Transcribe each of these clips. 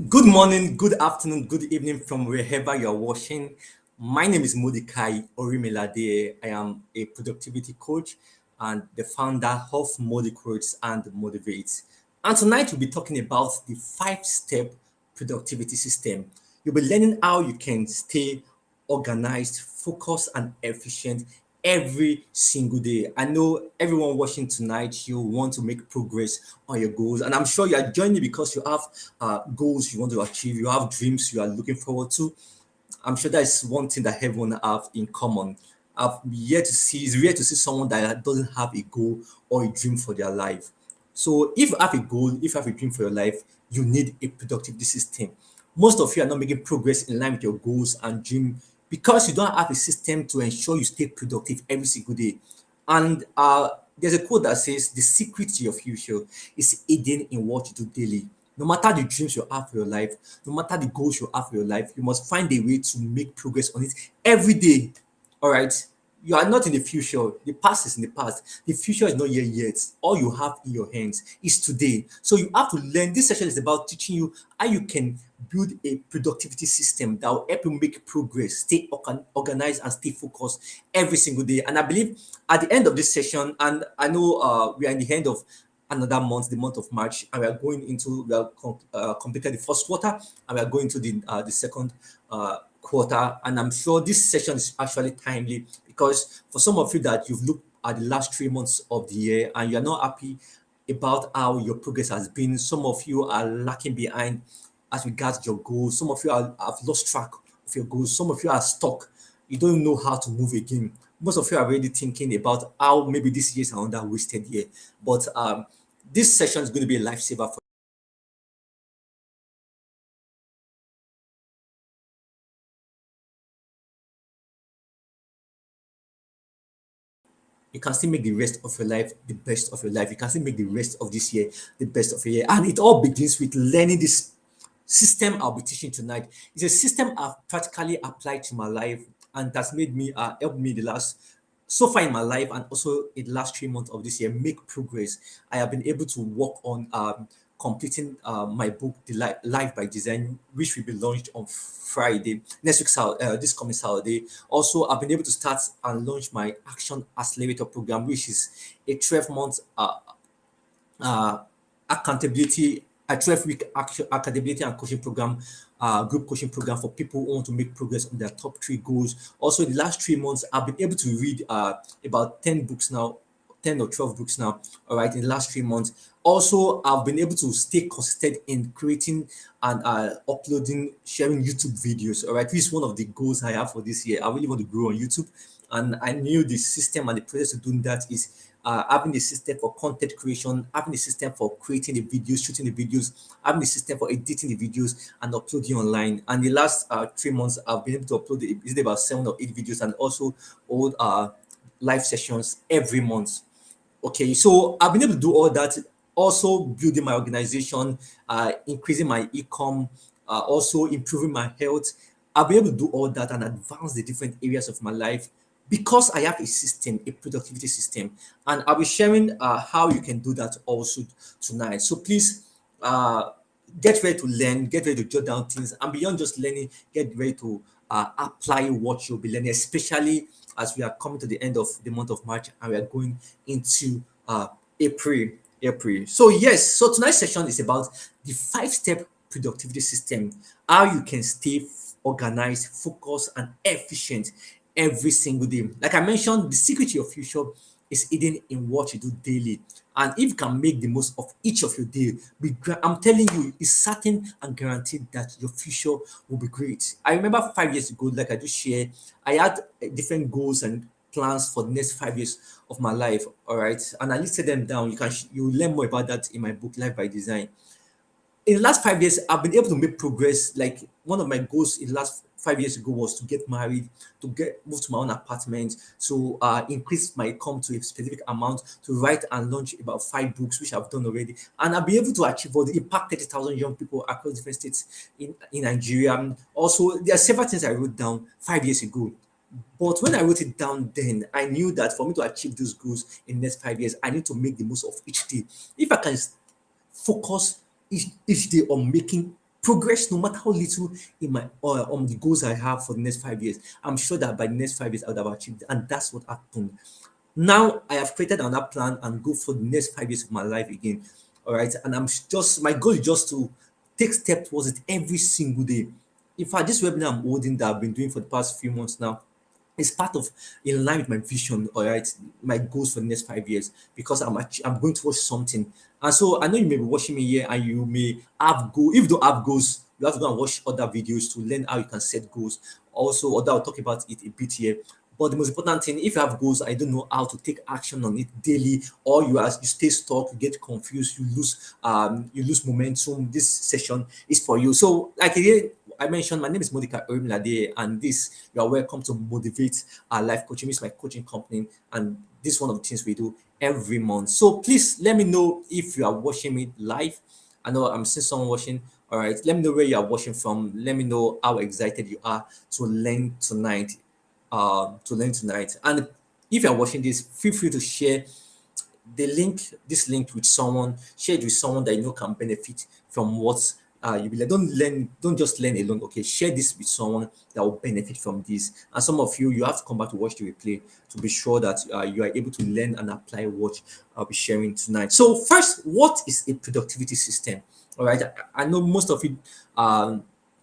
Good morning, good afternoon, good evening from wherever you're watching. My name is Mordecai Orimiladeye. I am a productivity coach and the founder of Motivates and Motivates. And tonight we'll be talking about the five-step productivity system. You'll be learning how you can stay organized, focused, and efficient every single day. I know everyone watching tonight, you want to make progress on your goals, and I'm sure you are joining because you have goals you want to achieve, you have dreams you are looking forward to. I'm sure that is one thing that everyone have in common. I've yet to see It's rare to see someone that doesn't have a goal or a dream for their life. So if you have a goal, if you have a dream for your life, you need a productivity system. Most of you are not making progress in line with your goals and dream because you don't have a system to ensure you stay productive every single day. And there's a quote that says, "The secret to your future is hidden in what you do daily." No matter the dreams you have for your life, no matter the goals you have for your life, you must find a way to make progress on it every day. All right. You are not in the future. The past is in the past. The future is not here yet. All you have in your hands is today. So you have to learn. This session is about teaching you how you can build a productivity system that will help you make progress, stay organized, and stay focused every single day. And I believe at the end of this session, and I know we are in the end of another month, the month of March, and we have completed the first quarter, and we are going to the second quarter. And I'm sure this session is actually timely because for some of you that you've looked at the last 3 months of the year and you're not happy about how your progress has been, some of you are lacking behind as regards your goals. Some of you have lost track of your goals. Some of you are stuck. You don't know how to move again. Most of you are already thinking about how maybe this year is another wasted year. But this session is going to be a lifesaver for you. Can still make the rest of your life the best of your life. You can still make the rest of this year the best of your year. And it all begins with learning this system I'll be teaching tonight. It's a system I've practically applied to my life and that's made me helped me the last so far in my life and also in the last 3 months of this year make progress. I have been able to work on completing my book, The Life by Design, which will be launched on Friday, next week, this coming Saturday. Also, I've been able to start and launch my Action Accelerator program, which is a 12-month uh, accountability, a 12-week accountability and coaching program, group coaching program for people who want to make progress on their top three goals. Also, in the last 3 months, I've been able to read about 10 books now, 10 or 12 books now, all right, in the last 3 months. Also, I've been able to stay consistent in creating and uploading, sharing YouTube videos, all right. This is one of the goals I have for this year. I really want to grow on YouTube. And I knew the system and the process of doing that is having a system for content creation, having a system for creating the videos, shooting the videos, having a system for editing the videos and uploading online. And the last 3 months, I've been able to upload is it about 7 or 8 videos and also hold live sessions every month. Okay, so I've been able to do all that, also building my organization, increasing my income, also improving my health. I'll be able to do all that and advance the different areas of my life because I have a system, a productivity system. And I'll be sharing how you can do that also tonight. So please uh, get ready to learn, get ready to jot down things, and beyond just learning, get ready to apply what you'll be learning, especially as we are coming to the end of the month of March and we are going into April. April. So yes, so tonight's session is about the five-step productivity system, how you can stay organized, focused, and efficient every single day. Like I mentioned, the secret to your future is hidden in what you do daily. And if you can make the most of each of your day, I'm telling you, it's certain and guaranteed that your future will be great. I remember 5 years ago, like I just shared, I had different goals and plans for the next 5 years of my life. All right, and I listed them down. You will learn more about that in my book, Life by Design. In the last 5 years, I've been able to make progress. Like one of my goals in the last 5 years ago was to get married, to get move to my own apartment, to increase my income to a specific amount, to write and launch about 5 books, which I've done already, and I'll be able to achieve all the impact 30,000 young people across different states in Nigeria. Also, there are several things I wrote down 5 years ago. But when I wrote it down then, I knew that for me to achieve those goals in the next 5 years, I need to make the most of each day. If I can focus each day on making progress no matter how little in my on the goals I have for the next 5 years. I'm sure that by the next 5 years I would have achieved it, and that's what happened. Now I have created another plan and go for the next 5 years of my life again. All right, and just my goal is just to take step towards it every single day. In fact, this webinar I'm holding that I've been doing for the past few months now, it's part of in line with my vision, all right, my goals for the next 5 years, because I'm going to watch something. And so I know you may be watching me here and you may have goals. If you don't have goals, you have to go and watch other videos to learn how you can set goals. Also, although I'll talk about it a bit here. But the most important thing, if you have goals, I don't know how to take action on it daily, or you stay stuck, you get confused, you lose momentum. This session is for you. So, like again, I mentioned, my name is Mordecai Orimiladeye, and this you are welcome to Motivate Our Life Coaching. This is my coaching company, and this is one of the things we do every month. So please let me know if you are watching me live. I know I'm seeing someone watching. All right, let me know where you are watching from. Let me know how excited you are to learn tonight. And if you're watching this, feel free to share this link with someone, share it with someone that you know can benefit from what you be like. Don't just learn alone. Okay, share this with someone that will benefit from this. And some of you have to come back to watch the replay to be sure that you are able to learn and apply what I'll be sharing tonight. So first, what is a productivity system? All right, I know most of you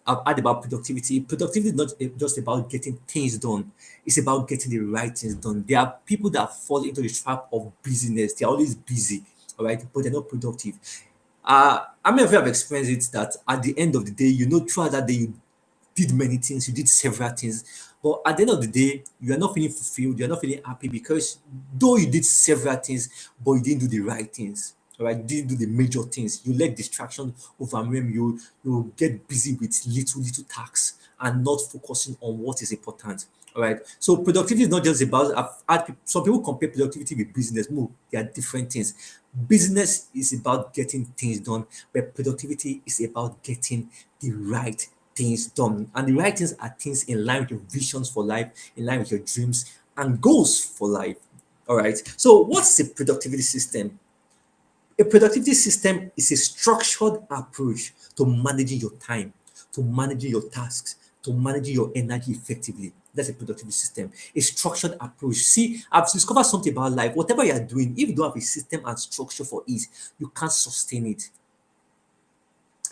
I've heard about productivity. Productivity is not just about getting things done. It's about getting the right things done. There are people that fall into the trap of busyness. They're always busy, all right, but they're not productive. How many of you have experienced it that at the end of the day, throughout that day, you did many things, you did several things, but at the end of the day, you are not feeling fulfilled, you're not feeling happy because though you did several things, but you didn't do the right things. All right, you didn't do the major things. You let distraction overwhelm you. You get busy with little tasks and not focusing on what is important. All right. So productivity is not just about. Some people compare productivity with business. No, they are different things. Business is about getting things done, but productivity is about getting the right things done. And the right things are things in line with your visions for life, in line with your dreams and goals for life. All right. So, what's a productivity system? A productivity system is a structured approach to managing your time, to managing your tasks, to managing your energy effectively. That's a productivity system. A structured approach. See, I've discovered something about life. Whatever you are doing, if you don't have a system and structure for it, you can't sustain it.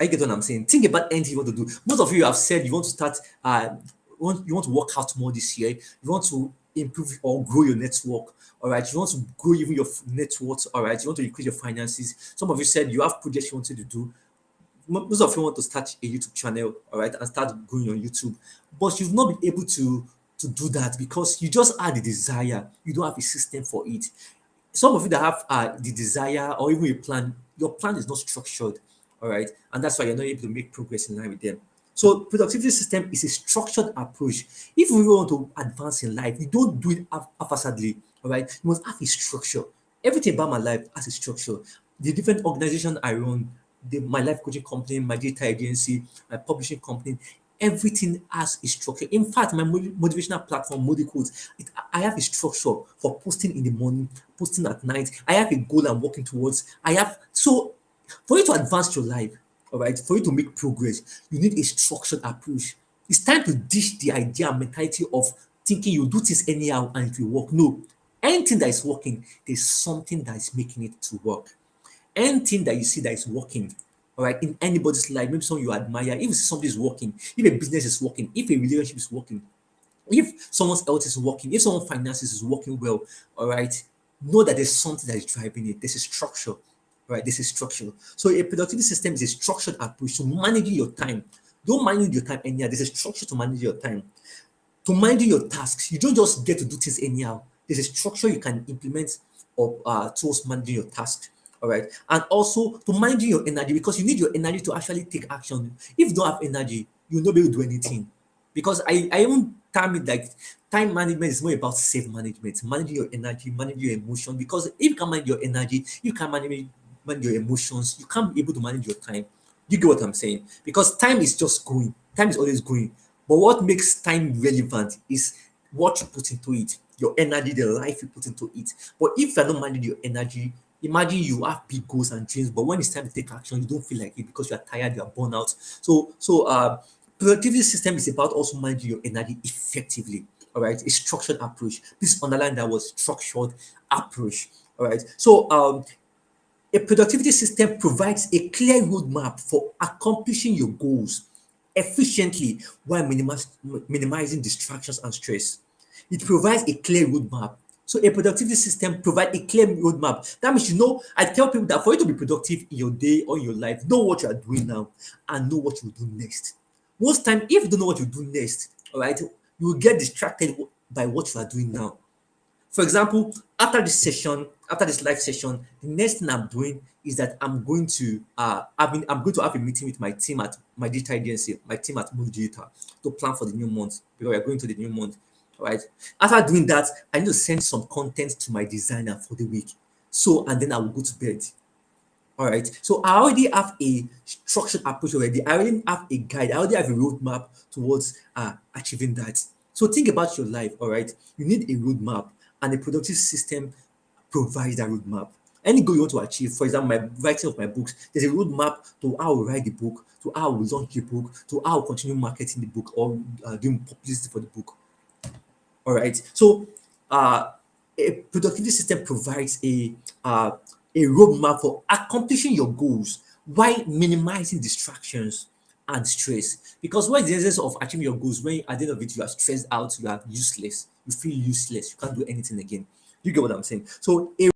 I get what I'm saying. Think about anything you want to do. Most of you have said you want to start, you want to work out more this year. You want to improve or grow your network. All right. You want to grow even your net worth. All right. You want to increase your finances. Some of you said you have projects you wanted to do. Most of you want to start a YouTube channel, all right, and start going on YouTube, but you've not been able to do that because you just had the desire. You don't have a system for it. Some of you that have the desire or even a plan, your plan is not structured, all right, and that's why you're not able to make progress in line with them. So productivity system is a structured approach. If you really want to advance in life, you don't do it haphazardly, all right. You must have a structure. Everything about my life has a structure. The different organization I run, my life coaching company, my data agency, my publishing company, everything has a structure. In fact, my motivational platform, Modicodes, I have a structure for posting in the morning, posting at night. I have a goal I'm working towards. So for you to advance your life, all right, for you to make progress, you need a structured approach. It's time to ditch the idea and mentality of thinking you do things anyhow and it will work. No, anything that is working, there's something that is making it to work. Anything that you see that is working, all right, in anybody's life, maybe someone you admire, if something is working, if a business is working, if a relationship is working, if someone's health is working, if someone's finances is working well, all right, know that there's something that is driving it. There's a structure, right? There's a structure. So a productivity system is a structured approach to managing your time. Don't manage your time anyhow. There's a structure to manage your time. To manage your tasks, you don't just get to do things anyhow. There's a structure you can implement or towards managing your tasks. All right, and also to managing your energy because you need your energy to actually take action. If you don't have energy, you'll not be able to do anything. Because I even time it like time management is more about self management, managing your energy, managing your emotion. Because if you can manage your energy, you can manage your emotions. You can't be able to manage your time. You get what I'm saying? Because time is just going. Time is always going. But what makes time relevant is what you put into it, your energy, the life you put into it. But if you're not managing your energy, Imagine you have big goals and dreams, but when it's time to take action, you don't feel like it because you are tired, you are burnt out. So productivity system is about also managing your energy effectively. All right, a structured approach. Please underline that was structured approach. All right. So a productivity system provides a clear roadmap for accomplishing your goals efficiently while minimizing distractions and stress. It provides a clear roadmap. So a productivity system provides a clear roadmap. That means I tell people that for you to be productive in your day or in your life, know what you are doing now and know what you will do next. Most time, if you don't know what you do next, all right, you will get distracted by what you are doing now. For example, after this live session, the next thing I'm doing is that I'm going to have a meeting with my team at my digital agency, my team at Move Digital, to plan for the new month because we're going to the new month. All right. After doing that, I need to send some content to my designer for the week. So and then I will go to bed. All right. So I already have a structured approach already. I already have a guide. I already have a roadmap towards achieving that. So think about your life. All right. You need a roadmap, and a productive system provides that roadmap. Any goal you want to achieve, for example, my writing of my books, there's a roadmap to how I write the book, to how I launch the book, to how I continue marketing the book or doing publicity for the book. All right. So a productivity system provides a roadmap for accomplishing your goals while minimizing distractions and stress. Because what is the essence of achieving your goals when at the end of it you are stressed out, you are useless, you feel useless, you can't do anything again. You get what I'm saying? So a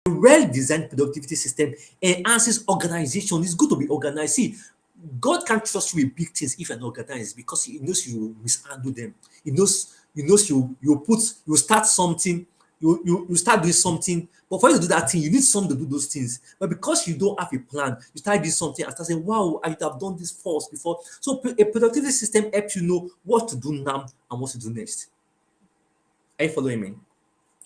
well-designed productivity system enhances organization. It's good to be organized. See, God can't trust you with big things if you're not organized because He knows you will mishandle them. He knows you start something, you start doing something, but for you to do that thing, you need someone to do those things. But because you don't have a plan, you start doing something and start saying, "Wow, I would have done this first before." So a productivity system helps you know what to do now and what to do next. Are you following me?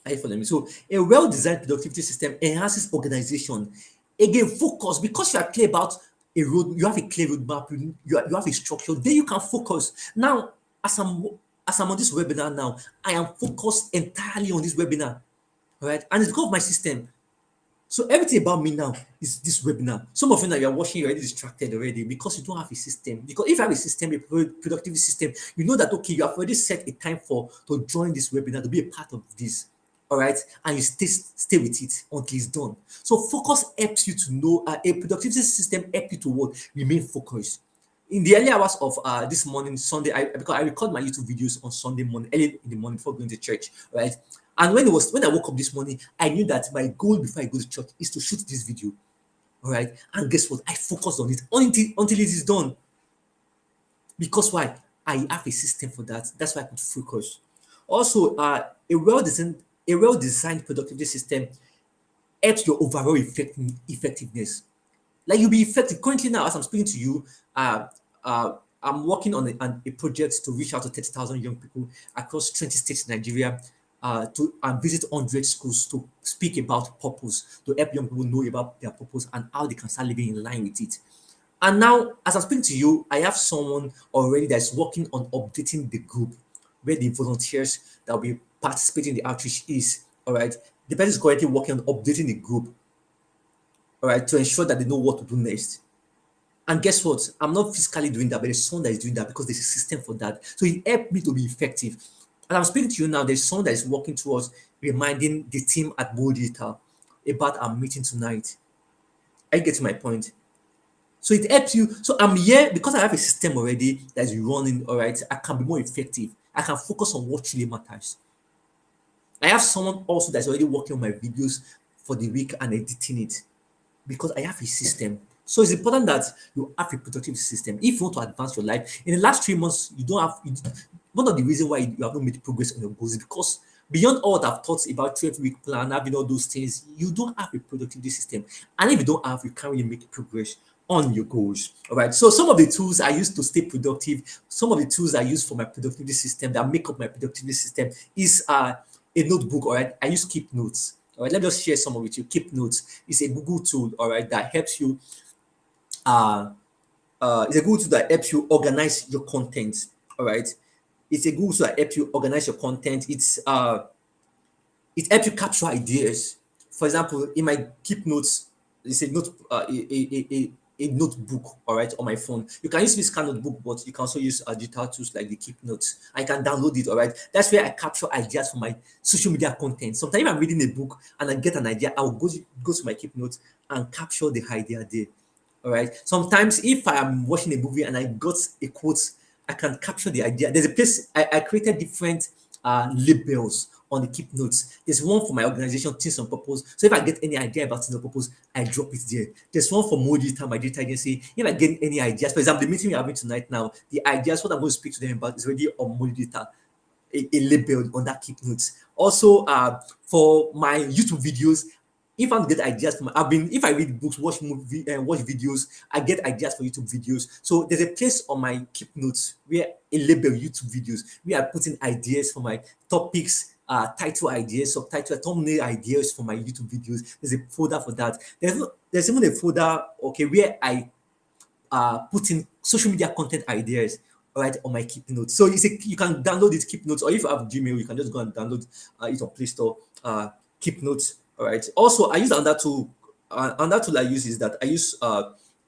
Are you following me? So a well-designed productivity system enhances organization. Again, focus because you are clear about a road, you have a clear roadmap, you have a structure, then you can focus. Now, as I'm as I'm on this webinar now, I am focused entirely on this webinar. All right. And it's because of my system. So everything about me now is this webinar. Some of you now you are watching, you're already distracted already because you don't have a system. Because if you have a system, a productivity system, you know that okay, you have already set a time for to join this webinar to be a part of this. All right, and you stay with it until it's done. So focus helps you to know a productivity system help you to what remain focused. In the early hours of this morning, Sunday, because I record my YouTube videos on Sunday morning, early in the morning before going to church, right? And when I woke up this morning, I knew that my goal before I go to church is to shoot this video. All right. And guess what? I focused on it until it is done. Because why? I have a system for that. That's why I could focus. Also, a well designed productivity system helps your overall effectiveness. Like you'll be effective. Currently now, as I'm speaking to you, I'm working on a project to reach out to 30,000 young people across 20 states in Nigeria to and visit 100 schools to speak about purpose, to help young people know about their purpose and how they can start living in line with it. And now, as I'm speaking to you, I have someone already that's working on updating the group where the volunteers that will be participating in the outreach is. All right. The person is currently working on updating the group, all right, to ensure that they know what to do next. And guess what? I'm not physically doing that, but there's someone that is doing that because there's a system for that. So it helped me to be effective. And I'm speaking to you now, there's someone that is working towards reminding the team at Bold Digital about our meeting tonight. I get to my point. So it helps you. So I'm here because I have a system already that is running, all right. I can be more effective. I can focus on what really matters. I have someone also that's already working on my videos for the week and editing it because I have a system. So it's important that you have a productive system. If you want to advance your life, in the last 3 months, you don't have one of the reasons why you have not made progress on your goals is because beyond all that I've taught about 12-week plan, having all those things, you don't have a productivity system. And if you don't have, you can't really make progress on your goals. All right. So some of the tools I use to stay productive, some of the tools I use for my productivity system that make up my productivity system is a notebook. All right. I use Keep Notes. All right, let me just share some of it with you. Keep Notes is a Google tool, all right, that helps you. Uh, it's a Google tool that helps you organize your content. All right, it's a Google tool that helps you organize your content. It helps you capture ideas for example, in my keep notes, it's a note, a notebook, all right, on my phone. You can use physical notebook, but you can also use digital tools like the keep notes. I can download it, all right. That's where I capture ideas for my social media content. Sometimes if I'm reading a book and I get an idea, I'll go to my keep notes and capture the idea there. All right. Sometimes if I am watching a movie and I got a quote, I can capture the idea. There's a place I created different labels on the keep notes. There's one for my organization, Things on Purpose. So if I get any idea about Things on Purpose, I drop it there. There's one for Mordecai, my data agency. If I get any ideas, for example, the meeting we're having tonight now, the ideas, what I'm going to speak to them about is already on Mordecai, a label on that keep notes. Also, for my YouTube videos, if I'm get ideas from, I've been, if I read books, watch movie and watch videos, I get ideas for YouTube videos. So there's a place on my keep notes where a label YouTube videos where I put in ideas for my topics, title ideas, subtitle, thumbnail ideas for my YouTube videos. There's a folder for that. There's even a folder, okay, where I put in social media content ideas, all right, on my keep notes. So you can download it, keep notes, or if you have Gmail, you can just go and download it on Play Store, keep notes. All right. Also, I use another tool. Another tool I use is that I use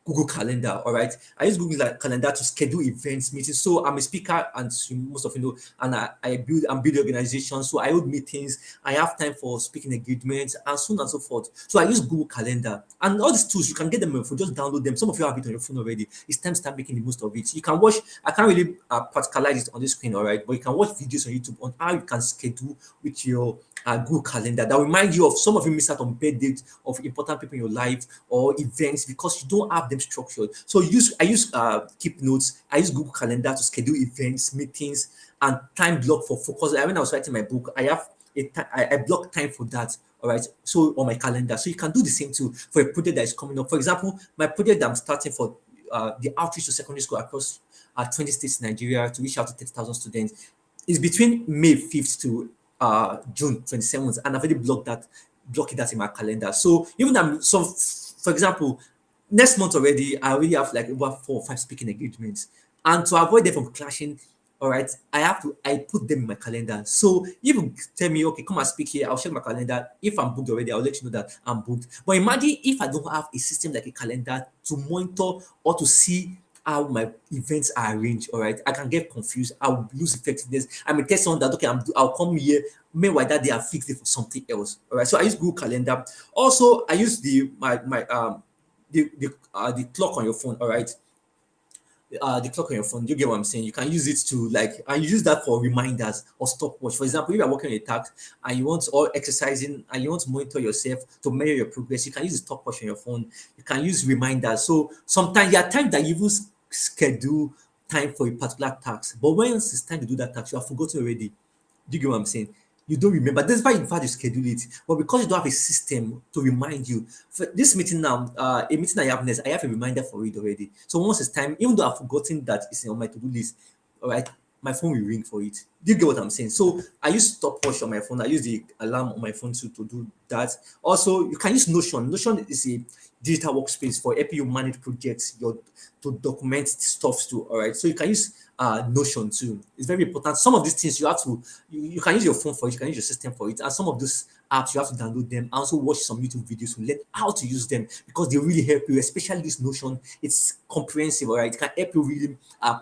Google Calendar. All right. I use Google Calendar to schedule events, meetings. So I'm a speaker, and most of you know, and I'm building organizations. So I hold meetings. I have time for speaking engagements and so on and so forth. So I use Google Calendar, and all these tools you can get them on your phone. Just download them. Some of you have it on your phone already. It's time to start making the most of it. You can watch. I can't really practicalize it on the screen, all right, but you can watch videos on YouTube on how you can schedule with your Google Calendar that will remind you of some of you miss out on birthdays of important people in your life or events because you don't have them structured. So I use keep notes. I use Google Calendar to schedule events, meetings, and time block for focus. When I was writing my book, I have I block time for that. All right. So on my calendar, so you can do the same too for a project that is coming up. For example, my project that I'm starting for the outreach to secondary school across 20 states in Nigeria to reach out to 30,000 students is between May 5th to June 27th, and I've already blocking that in my calendar. So even for example, next month already, I already have like about 4 or 5 speaking engagements, and to avoid them from clashing, all right, I put them in my calendar. So if you tell me, okay, come and speak here, I'll check my calendar. If I'm booked already, I'll let you know that I'm booked. But imagine if I don't have a system like a calendar to monitor or to see how my events are arranged, all right, I can get confused. I'll lose effectiveness. I may tell someone that okay, I'll come here. Meanwhile, that they are fixed it for something else. All right. So I use Google Calendar. Also, I use the clock on your phone. All right. The clock on your phone. You get what I'm saying? You can use it to like, and you use that for reminders or stopwatch. For example, if you're working on a task and you want or exercising and you want to monitor yourself to measure your progress, you can use the stopwatch on your phone. You can use reminders. So sometimes there are times that you even schedule time for a particular task, but when it's time to do that task, you have forgotten already. Do you get what I'm saying? You don't remember. That's why, in fact, you schedule it. But because you don't have a system to remind you, for this meeting now, a meeting I have next, I have a reminder for it already. So once it's time, even though I've forgotten that it's on my to-do list, all right, my phone will ring for it. Do you get what I'm saying? So I use stopwatch on my phone. I use the alarm on my phone to do that. Also, you can use Notion. Notion is a digital workspace for helping you manage projects, to document stuff too. All right. So you can use Notion too. It's very important. Some of these things you have to you can use your phone for it, you can use your system for it, and some of those apps you have to download them and also watch some YouTube videos to learn how to use them because they really help you, especially this Notion. It's comprehensive, all right. It can help you really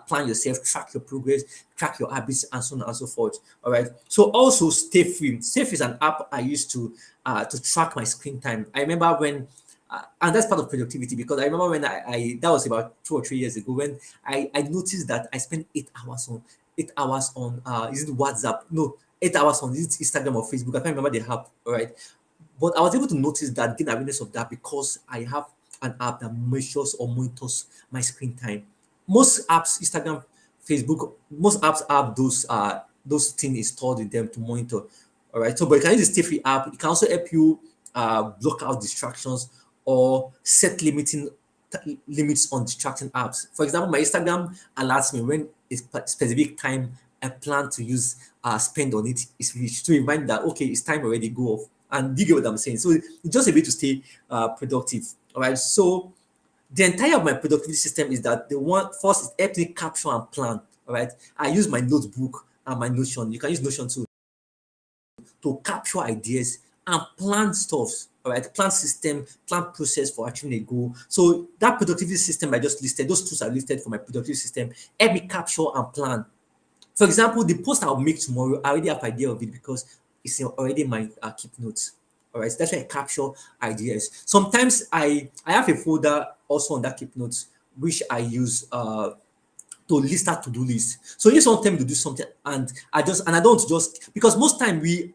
plan yourself, track your progress, track your habits, and so on and so forth. All right. So also Stay Free. Stay Free is an app I use to track my screen time. I remember when and that's part of productivity because I remember when I that was about 2 or 3 years ago when I noticed that I spent 8 hours on is it WhatsApp? No, 8 hours on is it Instagram or Facebook. I can't remember the app, all right. But I was able to notice that, gain awareness of that because I have an app that measures or monitors my screen time. Most apps, Instagram, Facebook, most apps have those things installed in them to monitor. All right. So, but you can use the Stay Free app. It can also help you block out distractions or set limits on distracting apps. For example, my Instagram alerts me when a specific time I plan to use spend on it is reached to remind that okay, it's time already, go off. And you get what I'm saying? So it's just a way to stay productive. All right. So the entire of my productivity system is that the one first is help me capture and plan. All right. I use my notebook and my Notion. You can use Notion too to capture ideas and plan stuff. All All right, plan system, plan process for achieving a goal. So that productivity system I just listed, those tools I listed for my productivity system, help me capture and plan. For example, the post I'll make tomorrow, I already have idea of it because it's already in my keep notes. All right, so that's why I capture ideas. Sometimes I have a folder also on that keep notes which I use to list out to-do list. So if someone tell me to do something and I don't just because most time we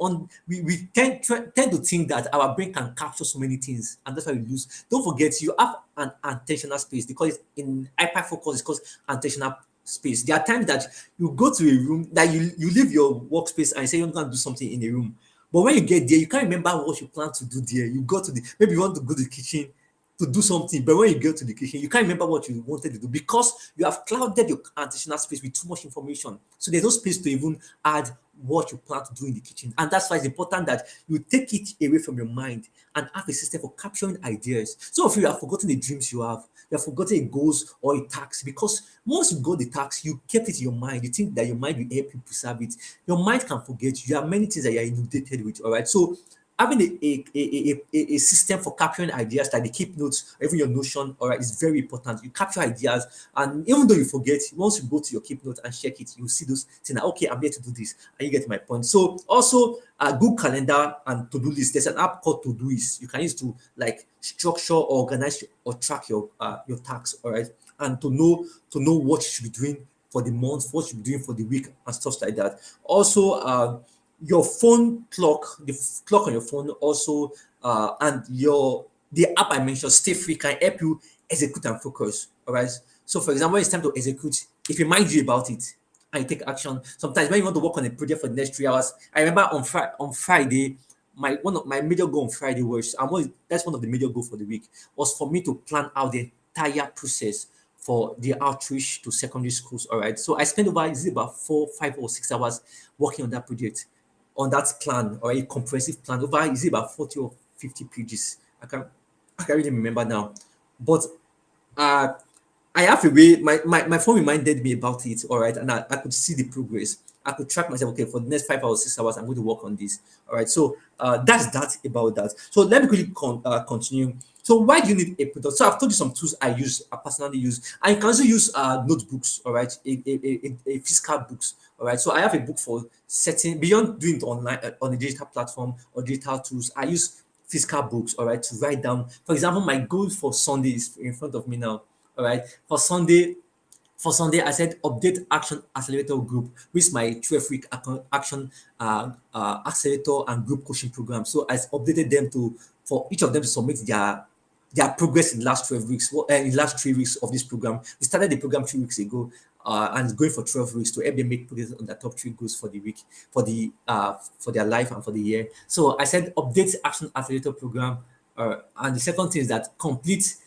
tend to think that our brain can capture so many things and that's why we lose. Don't forget you have an attentional space. They call it in hyper focus, it's called attentional space. There are times that you go to a room that you leave your workspace and say you're going to do something in a room. But when you get there, you can't remember what you plan to do there. You go to the maybe you want to go to the kitchen to do something, but when you go to the kitchen, you can't remember what you wanted to do because you have clouded your attentional space with too much information. So there's no space to even add what you plan to do in the kitchen. And that's why it's important that you take it away from your mind and have a system for capturing ideas. Some of you have forgotten the dreams you have forgotten a goals or a task because once you got the task, you kept it in your mind. You think that your mind will help you preserve it. Your mind can forget. You have many things that you are inundated with. All right. So having a system for capturing ideas like the keep notes or even your notion, all right, is very important. You capture ideas, and even though you forget, once you go to your keep notes and check it, you see those things like, okay, I'm here to do this, and you get my point. So also Google Calendar and to-do list. There's an app called Todoist you can use to like structure, organize, or track your tasks, all right, and to know what you should be doing for the month, what you should be doing for the week, and stuff like that. Also, your phone clock, the clock on your phone also, and the app I mentioned, Stay Free, can help you execute and focus. All right. So, for example, when it's time to execute, it reminds you about it and you take action. Sometimes when you want to work on a project for the next 3 hours, I remember on Friday, one of my major goal on Friday was, that's one of the major goal for the week, was for me to plan out the entire process for the outreach to secondary schools. All right. So I spent about 4, 5, or 6 hours working on that project, on that plan, or a comprehensive plan over is it about 40 or 50 pages. I can't really remember now. But uh I have a way, my phone reminded me about it, all right, and I could see the progress. I could track myself, okay, for the next 5 hours, 6 hours, I'm going to work on this. All right, so that's that about that. So let me quickly continue. So why do you need a product? So I've told you some tools I personally use. And you can also use notebooks, all right, a physical books, all right. So I have a book for setting, beyond doing it online on a digital platform or digital tools, I use physical books, all right, to write down. For example, my goal for Sunday is in front of me now. All right. For Sunday, I said update action accelerator group, which is my 12-week action accelerator and group coaching program. So I updated them for each of them to submit their progress in the last 12 weeks, in the last 3 weeks of this program. We started the program 3 weeks ago, and it's going for 12 weeks to help them make progress on the top three goals for the week, for their life and for the year. So I said update action accelerator program, and the second thing is that complete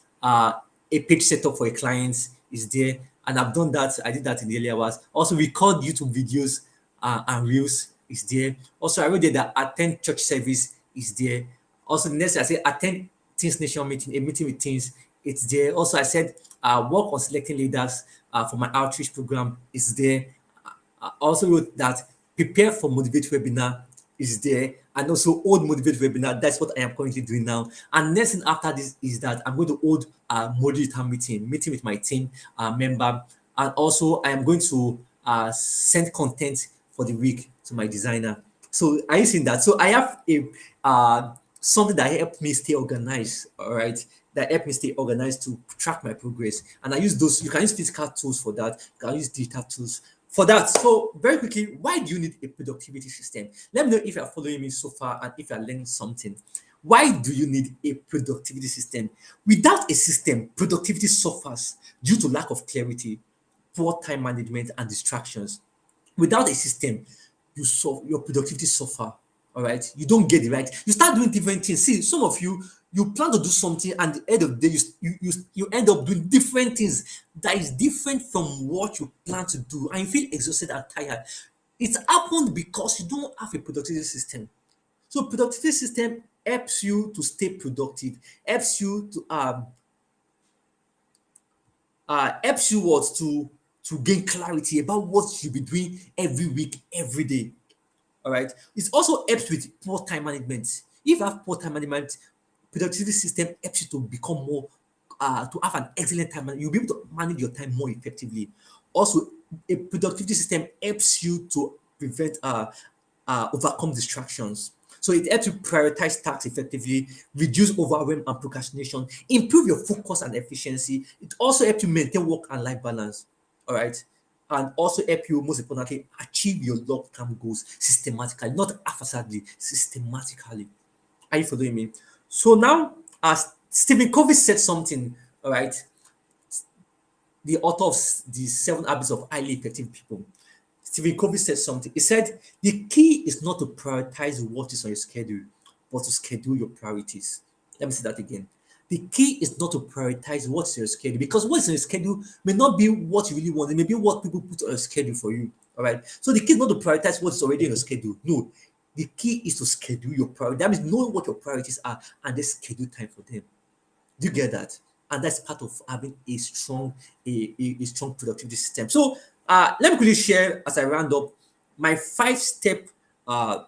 a page setup for a client is there, and I've done that. I did that in the earlier hours. Also, record YouTube videos and reels is there. Also, I wrote there that attend church service is there. Also, the next I said attend Teens Nation meeting, a meeting with teens. It's there. Also, I said work on selecting leaders for my outreach program is there. I also wrote that prepare for Motivate webinar is there, and also hold Motivate webinar. That's what I am currently doing now. And next thing after this is that I'm going to hold a moderator meeting with my team member, and also I am going to send content for the week to my designer. So are you seeing that? So I have a something that helped me stay organized. All right, that helped me stay organized to track my progress. And I use those. You can use physical tools for that. You can use digital tools for that. So very quickly, why do you need a productivity system? Let me know if you're following me so far and if you're learning something. Why do you need a productivity system? Without a system, productivity suffers due to lack of clarity, poor time management, and distractions. Without a system, your productivity suffer. All right, you don't get it right. You start doing different things. See, some of you plan to do something, and at the end of the day, you end up doing different things that is different from what you plan to do, and you feel exhausted and tired. It happened because you don't have a productivity system. So productivity system helps you to stay productive, helps you what to gain clarity about what you'll be doing every week, every day. All right. It also helps with poor time management. If you have poor time management, productivity system helps you to become more, to have an excellent time, and you'll be able to manage your time more effectively. Also, a productivity system helps you to prevent overcome distractions. So it helps you prioritize tasks effectively, reduce overwhelm and procrastination, improve your focus and efficiency. It also helps you maintain work and life balance. All right. And also help you, most importantly, achieve your long-term goals systematically, not haphazardly, systematically. Are you following me? So now, as Stephen Covey said something, all right, the author of the Seven Habits of Highly Effective People, Stephen Covey said something. He said, the key is not to prioritize what is on your schedule, but to schedule your priorities. Let me say that again. The key is not to prioritize what's on your schedule, because what's on your schedule may not be what you really want. It may be what people put on your schedule for you. All right. So the key is not to prioritize what's already on your schedule. No. The key is to schedule your priorities. That means knowing what your priorities are and then schedule time for them. Do you get that? And that's part of having a strong productivity system. So let me quickly share as I round up my 5-step uh,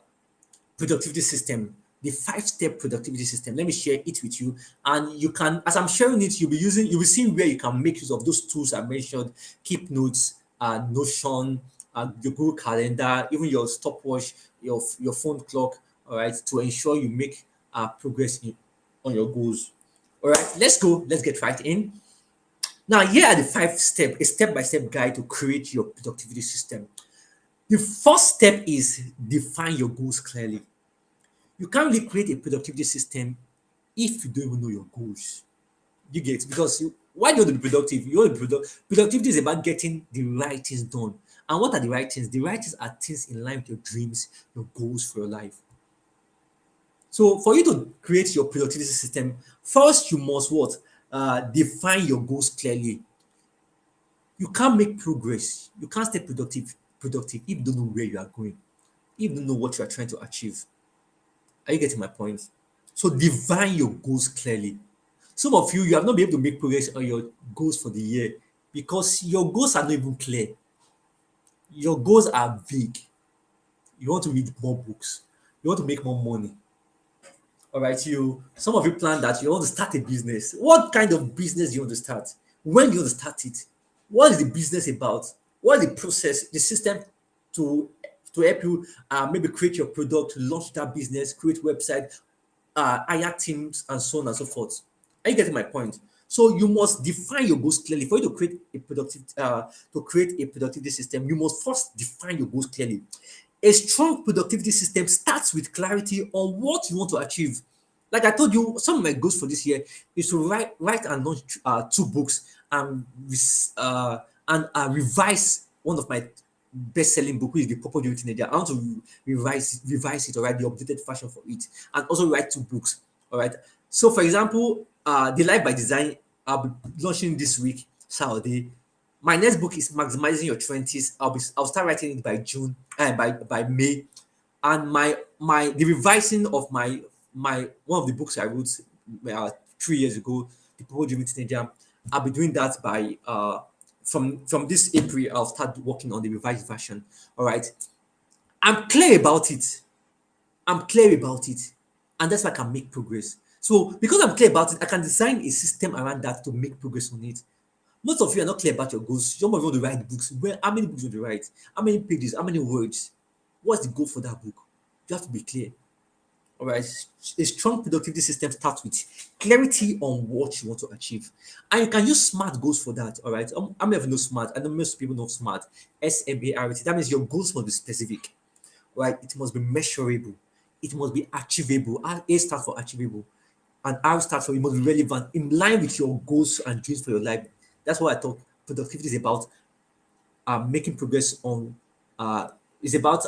productivity system. The 5-step productivity system. Let me share it with you, and you can, as I'm sharing it, you'll be seeing where you can make use of those tools I mentioned: Keep Notes, Notion, your Google Calendar, even your stopwatch, your phone clock. All right, to ensure you make progress on your goals. All right, let's go. Let's get right in. Now, here are the 5 step, a step-by-step guide to create your productivity system. The first step is define your goals clearly. You can't really create a productivity system if you don't even know your goals. You get, because why do you want to be productive? You want to be productivity is about getting the right things done. And what are the right things? The right things are things in line with your dreams, your goals for your life. So for you to create your productivity system, first you must what? Define your goals clearly. You can't make progress. You can't stay productive if you don't know where you are going, if you don't know what you are trying to achieve. Are you getting my point? So define your goals clearly. Some of you have not been able to make progress on your goals for the year because your goals are not even clear. Your goals are vague. You want to read more books. You want to make more money. All right, some of you plan that you want to start a business. What kind of business do you want to start? When do you want to start it? What is the business about? What is the process, the system to help you maybe create your product, launch that business, create website, hire teams, and so on and so forth. Are you getting my point? So you must define your goals clearly. For you to create a productivity system, you must first define your goals clearly. A strong productivity system starts with clarity on what you want to achieve. Like I told you, some of my goals for this year is to write and launch 2 books and revise one of my best-selling book, which is The Purple During Teenager. I want to revise it, or write the updated version for it, and also write 2 books. All right. So, for example, The Life by Design, I'll be launching this week, Saturday. My next book is Maximizing Your 20s. I'll start writing it by June, by May. And the revising of my one of the books I wrote 3 years ago, The Purple Dreaming Teenager, I'll be doing that by from this April. I'll start working on the revised version. All right. I'm clear about it. I'm clear about it. And that's why I can make progress. So because I'm clear about it, I can design a system around that to make progress on it. Most of you are not clear about your goals. Some of you want to write books. How many books do you write? How many pages? How many words? What's the goal for that book? You have to be clear. All right. A strong productivity system starts with clarity on what you want to achieve. And you can use SMART goals for that. All right. How many of you know SMART? I know most people know SMART. SMART. That means your goals must be specific. Right? It must be measurable. It must be achievable. A stands for achievable. And R stands for it must be relevant, in line with your goals and dreams for your life. That's what I thought productivity is about. Making progress on is about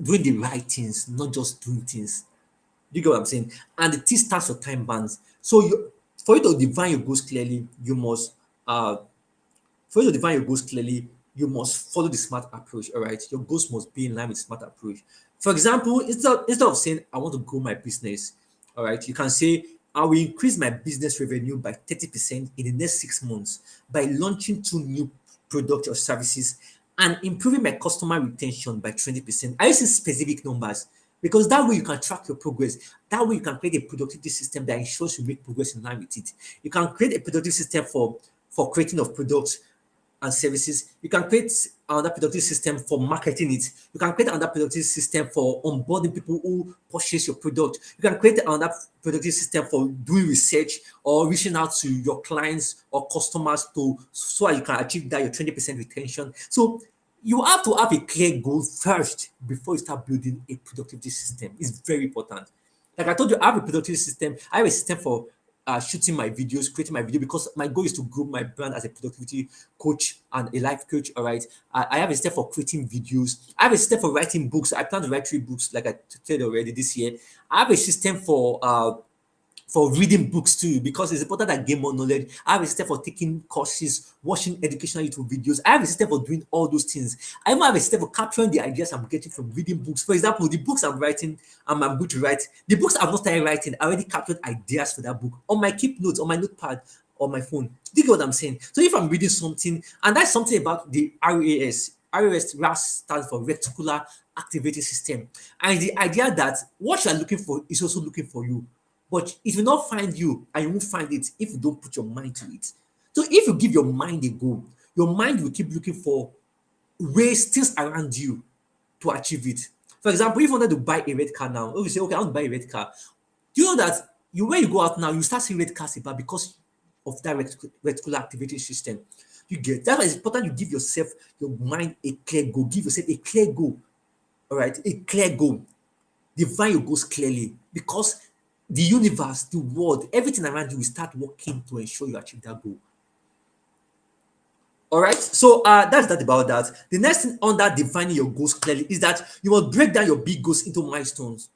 doing the right things, not just doing things. You get what I'm saying? And the T stands for time bands. So for you to define your goals clearly, uh you must follow the SMART approach. All right, your goals must be in line with SMART approach. For example, instead of saying I want to grow my business, all right, you can say I will increase my business revenue by 30% in the next 6 months by launching 2 new products or services and improving my customer retention by 20%. I use specific numbers. because that way you can track your progress. That way you can create a productivity system that ensures you make progress in line with it. You can create a productive system for creating of products and services. You can create another productive system for marketing it. You can create another productive system for onboarding people who purchase your product. You can create another productive system for doing research or reaching out to your clients or customers to so that you can achieve that your 20% retention. So you have to have a clear goal first before you start building a productivity system. It's very important. Like I told you, I have a productivity system. I have a system for shooting my videos, creating my video, because my goal is to grow my brand as a productivity coach and a life coach. All right. I have a system for creating videos. I have a system for writing books. I plan to write 3 books, like I told you already this year. I have a system for reading books too, because it's important that I gain more knowledge. I have a system for taking courses, watching educational YouTube videos. I have a system for doing all those things. I even have a system for capturing the ideas I'm getting from reading books. For example, the books I'm writing, I'm going to write, the books I've not started writing, I already captured ideas for that book on my keep notes, on my notepad, on my phone. Do you get what I'm saying? So if I'm reading something, and that's something about the RAS stands for reticular activating system. And the idea that what you are looking for is also looking for you. But it will not find you, and you won't find it if you don't put your mind to it. So if you give your mind a goal, your mind will keep looking for ways, things around you to achieve it. For example, if you wanted to buy a red car now, you say, okay, I want to buy a red car. Do you know that when you go out now, you start seeing red cars about because of that reticular activating system? You get that's why it's important you give yourself, your mind, a clear goal. Give yourself a clear goal. All right, a clear goal. Define your goals clearly, because the universe, the world, everything around you will start working to ensure you achieve that goal. All right, so that's that about that. The next thing under defining your goals clearly is that you must break down your big goals into milestones.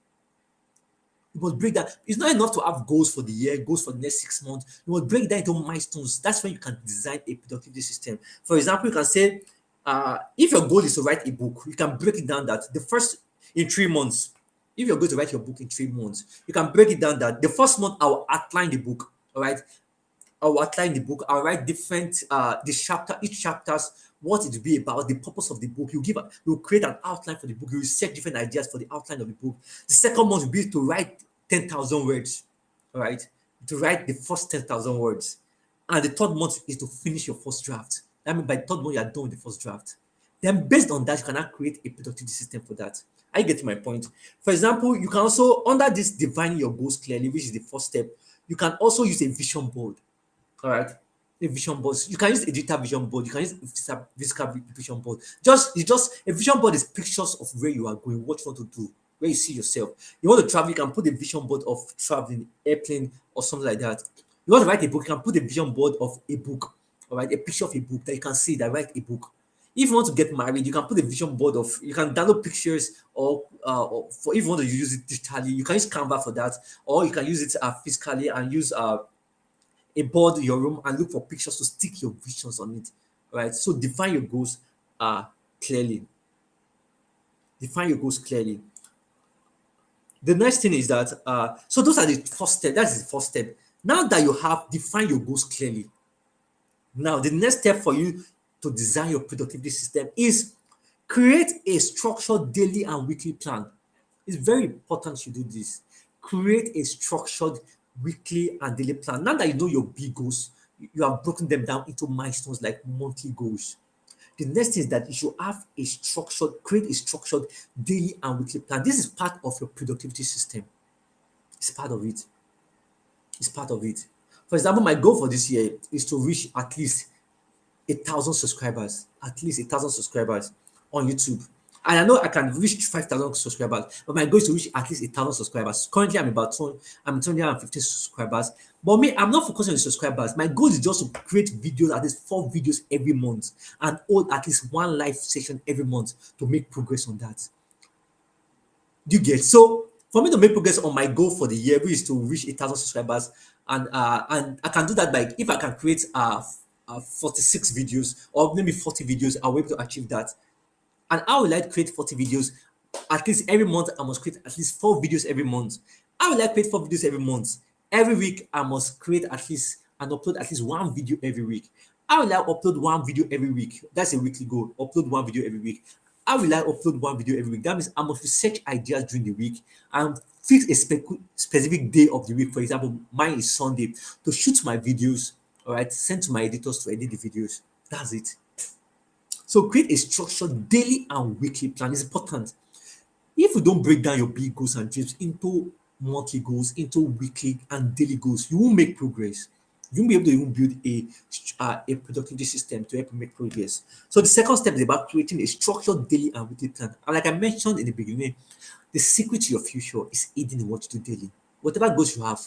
You must break that. It's not enough to have goals for the year, goals for the next 6 months. You must break that into milestones. That's when you can design a productivity system. For example, you can say, if your goal is to write a book, you can break it down that the first in 3 months. If you're going to write your book in 3 months, you can break it down that the first month I will outline the book. All right, I will outline the book. I'll write different each chapters, what it will be about, the purpose of the book. You create an outline for the book. You set different ideas for the outline of the book. The second month will be to write 10,000 words. All right, to write the first 10,000 words, and the third month is to finish your first draft. That means by the third month you are done with the first draft. Then based on that, you can now create a productivity system for that. I get my point. For example, you can also, under this defining your goals clearly, which is the first step, you can also use a vision board. All right. A vision board. You can use a digital vision board. You can use a physical vision board. Just a vision board is pictures of where you are going, what you want to do, where you see yourself. You want to travel, you can put a vision board of traveling, airplane, or something like that. You want to write a book, you can put a vision board of a book. All right, a picture of a book that you can see that write a book. If you want to get married, you can put a vision board of, you can download pictures, or for if you want to use it digitally, you can use Canva for that, or you can use it physically and use a board in your room and look for pictures to stick your visions on it. All right. So define your goals clearly. Define your goals clearly. The next thing is that so those are the first step. That's the first step. Now that you have defined your goals clearly, now the next step for you to design your productivity system is create a structured daily and weekly plan. It's very important you do this. Create a structured weekly and daily plan. Now that you know your big goals, you have broken them down into milestones like monthly goals. The next is that you should have create a structured daily and weekly plan. This is part of your productivity system. It's part of it. It's part of it. For example, my goal for this year is to reach at least 1,000 subscribers, at least 1,000 subscribers on YouTube. And I know I can reach 5,000 subscribers, but my goal is to reach at least 1,000 subscribers. Currently, I'm 250 subscribers. But me, I'm not focusing on the subscribers. My goal is just to create videos, at least 4 videos every month, and hold at least one live session every month to make progress on that. Do you get? So for me to make progress on my goal for the year, which is to reach 1,000 subscribers, and I can do that by, if I can create 46 videos or maybe 40 videos, I'll be able to achieve that. And how will I create 40 videos? At least every month, I must create at least 4 videos every month. How will I create 4 videos every month? Every week, I must create at least and upload at least 1 video every week. How will I upload 1 video every week? That's a weekly goal. Upload 1 video every week. how will I upload one video every week? That means I must research ideas during the week and fix a specific day of the week. For example, mine is Sunday to shoot my videos, all right, send to my editors to edit the videos. That's it. So create a structured daily and weekly plan. It's important. If you don't break down your big goals and dreams into monthly goals, into weekly and daily goals, you won't make progress. You won't be able to even build a productivity system to help you make progress. So the second step is about creating a structured daily and weekly plan. And like I mentioned in the beginning, the secret to your future is hidden in what you do daily. Whatever goals you have,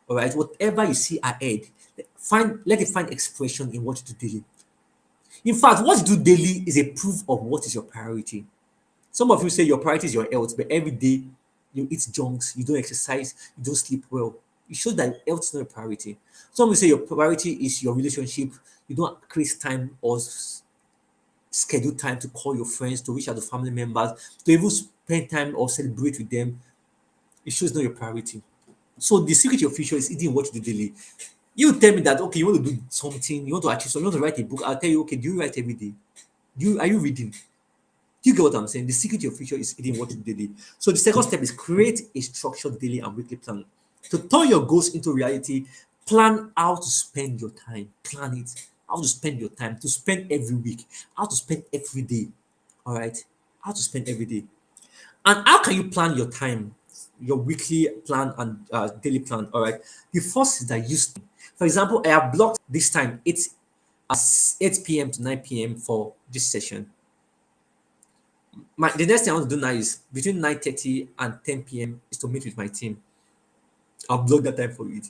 all right, whatever you see ahead, let it find expression in what you do daily. In fact, what you do daily is a proof of what is your priority. Some of you say your priority is your health, but every day you eat junks, you don't exercise, you don't sleep well. It shows that health is not a priority. Some will say your priority is your relationship. You don't create time or schedule time to call your friends, to reach out to family members, to even spend time or celebrate with them. It shows not your priority. So the secret of your future is eating what you do daily. You tell me that okay, you want to do something, you want to achieve something, you want to write a book. I'll tell you, okay, do you write every day? Are you reading? Do you get what I'm saying? The secret to your future is eating what you do daily. So the second step is create a structured daily and weekly plan. To turn your goals into reality, plan how to spend your time. Plan it. How to spend your time, to spend every week, how to spend every day. All right. How to spend every day. And how can you plan your time, your weekly plan and daily plan? All right. The first is that use. For example, I have blocked this time. It's 8 p.m. to 9 p.m. for this session. The next thing I want to do now is between 9:30 and 10 p.m. is to meet with my team. I'll block that time for it.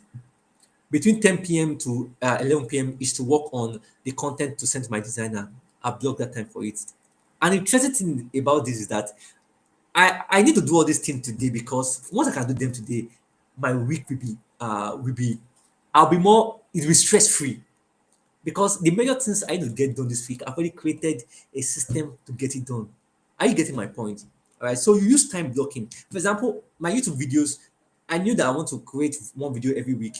Between 10 p.m. to 11 p.m. is to work on the content to send to my designer. I'll block that time for it. An interesting thing about this is that I need to do all these things today because once I can do them today, my week will be I'll be more it will be stress free because the major things I need to get done this week, I've already created a system to get it done. Are you getting my point? All right. So you use time blocking. For example, my YouTube videos, I knew that I want to create one video every week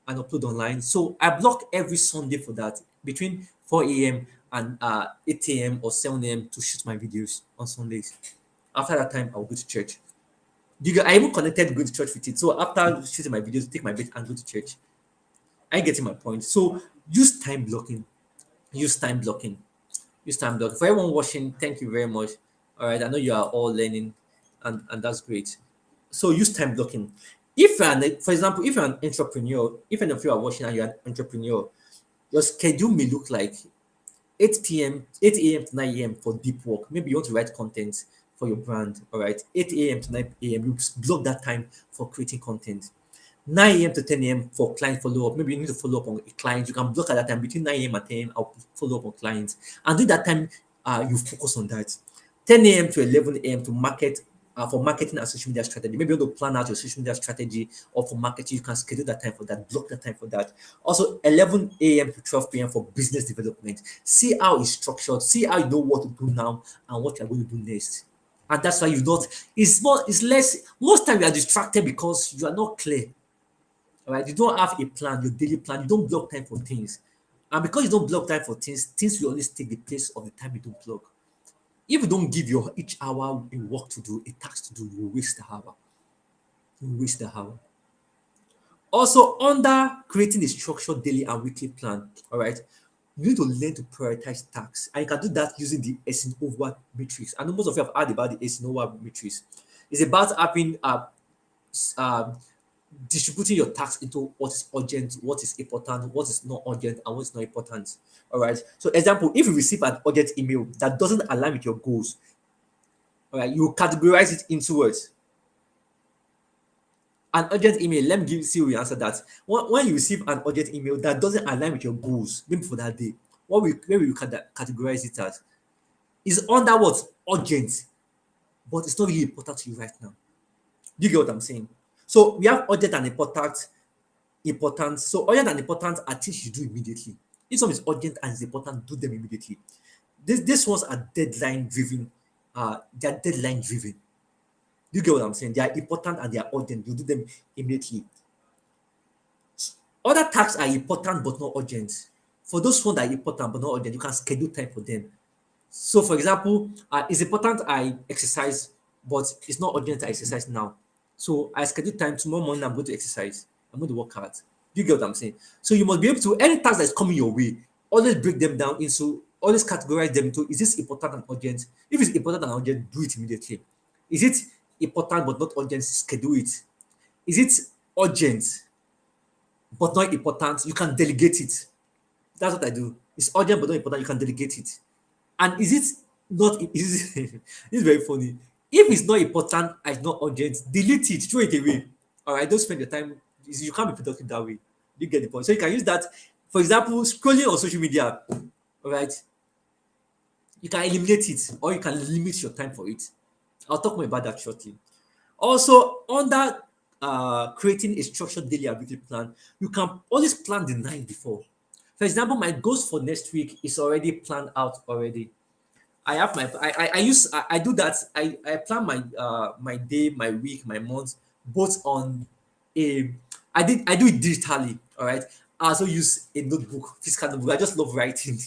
and upload online. So I block every Sunday for that between 4 a.m. and 8 a.m. or 7 a.m. to shoot my videos on Sundays. After that time, I'll go to church. I even connected going to church with it. So after shooting my videos, take my bed and go to church. Are you getting my point? So use time blocking. Use time blocking. Use time blocking. For everyone watching, thank you very much. All right, I know you are all learning, and that's great. So use time blocking. If you're for example, if you're an entrepreneur, even if you are watching and you're an entrepreneur, your schedule may look like 8 a.m. to 9 a.m. for deep work. Maybe you want to write content for your brand. All right, 8 a.m. to 9 a.m. You block that time for creating content. 9 a.m. to 10 a.m. for client follow up. Maybe you need to follow up on a client. You can block at that time between 9 a.m. and 10 a.m. I'll follow up on clients. And during that time, you focus on that. 10 a.m. to 11 a.m. to market for marketing and social media strategy. Maybe you want to plan out your social media strategy or for marketing. You can schedule that time for that, block that time for that. Also, 11 a.m. to 12 p.m. for business development. See how it's structured. See how you know what to do now and what you're going to do next. And that's why you not. It's less. Most time you are distracted because you are not clear. All right, you don't have a plan, your daily plan. You don't block time for things, and because you don't block time for things, things will always take the place of the time you don't block. If you don't give your each hour a work to do, a task to do, you will waste the hour. You will waste the hour. Also, under creating a structured daily and weekly plan, all right, you need to learn to prioritize tasks. And you can do that using the Eisenhower matrix. I know most of you have heard about the Eisenhower matrix. It's about having uh, distributing your tasks into what is urgent, what is important, what is not urgent, and what is not important. All right. So, example, if you receive an urgent email that doesn't align with your goals, all right, you categorize it into words. An urgent email, let me see how you answer that. When you receive an urgent email that doesn't align with your goals, maybe for that day, where will you categorize it as? Is under what? Urgent, but it's not really important to you right now. Do you get what I'm saying? So we have urgent and important. So urgent and important are things you do immediately. If something is urgent and is important, do them immediately. These ones are deadline driven. They are deadline driven. You get what I'm saying? They are important and they are urgent. You do them immediately. Other tasks are important but not urgent. For those ones that are important but not urgent, you can schedule time for them. So, for example, it's important I exercise, but it's not urgent I exercise now. So, I schedule time tomorrow morning. I'm going to exercise. I'm going to work out. Do you get what I'm saying? So, you must be able to any task that's coming your way. Always break them down into. Always categorize them into. Is this important and urgent? If it's important and urgent, do it immediately. Is it important but not urgent? Schedule it. Is it urgent but not important? You can delegate it. That's what I do. It's urgent but not important. You can delegate it. And is it not is it, this is very funny. If it's not important and it's not urgent, delete it, throw it away. All right, don't spend your time. You can't be productive that way. You get the point. So you can use that. For example, scrolling on social media. All right, you can eliminate it or you can limit your time for it. I'll talk more about that shortly. Also, under creating a structured daily and weekly plan, you can always plan the night before. For example, my goals for next week is already planned out already. I have my I do that. I plan my day, my week, my month, both on a I do it digitally. All right. I also use a notebook, physical notebook. I just love writing.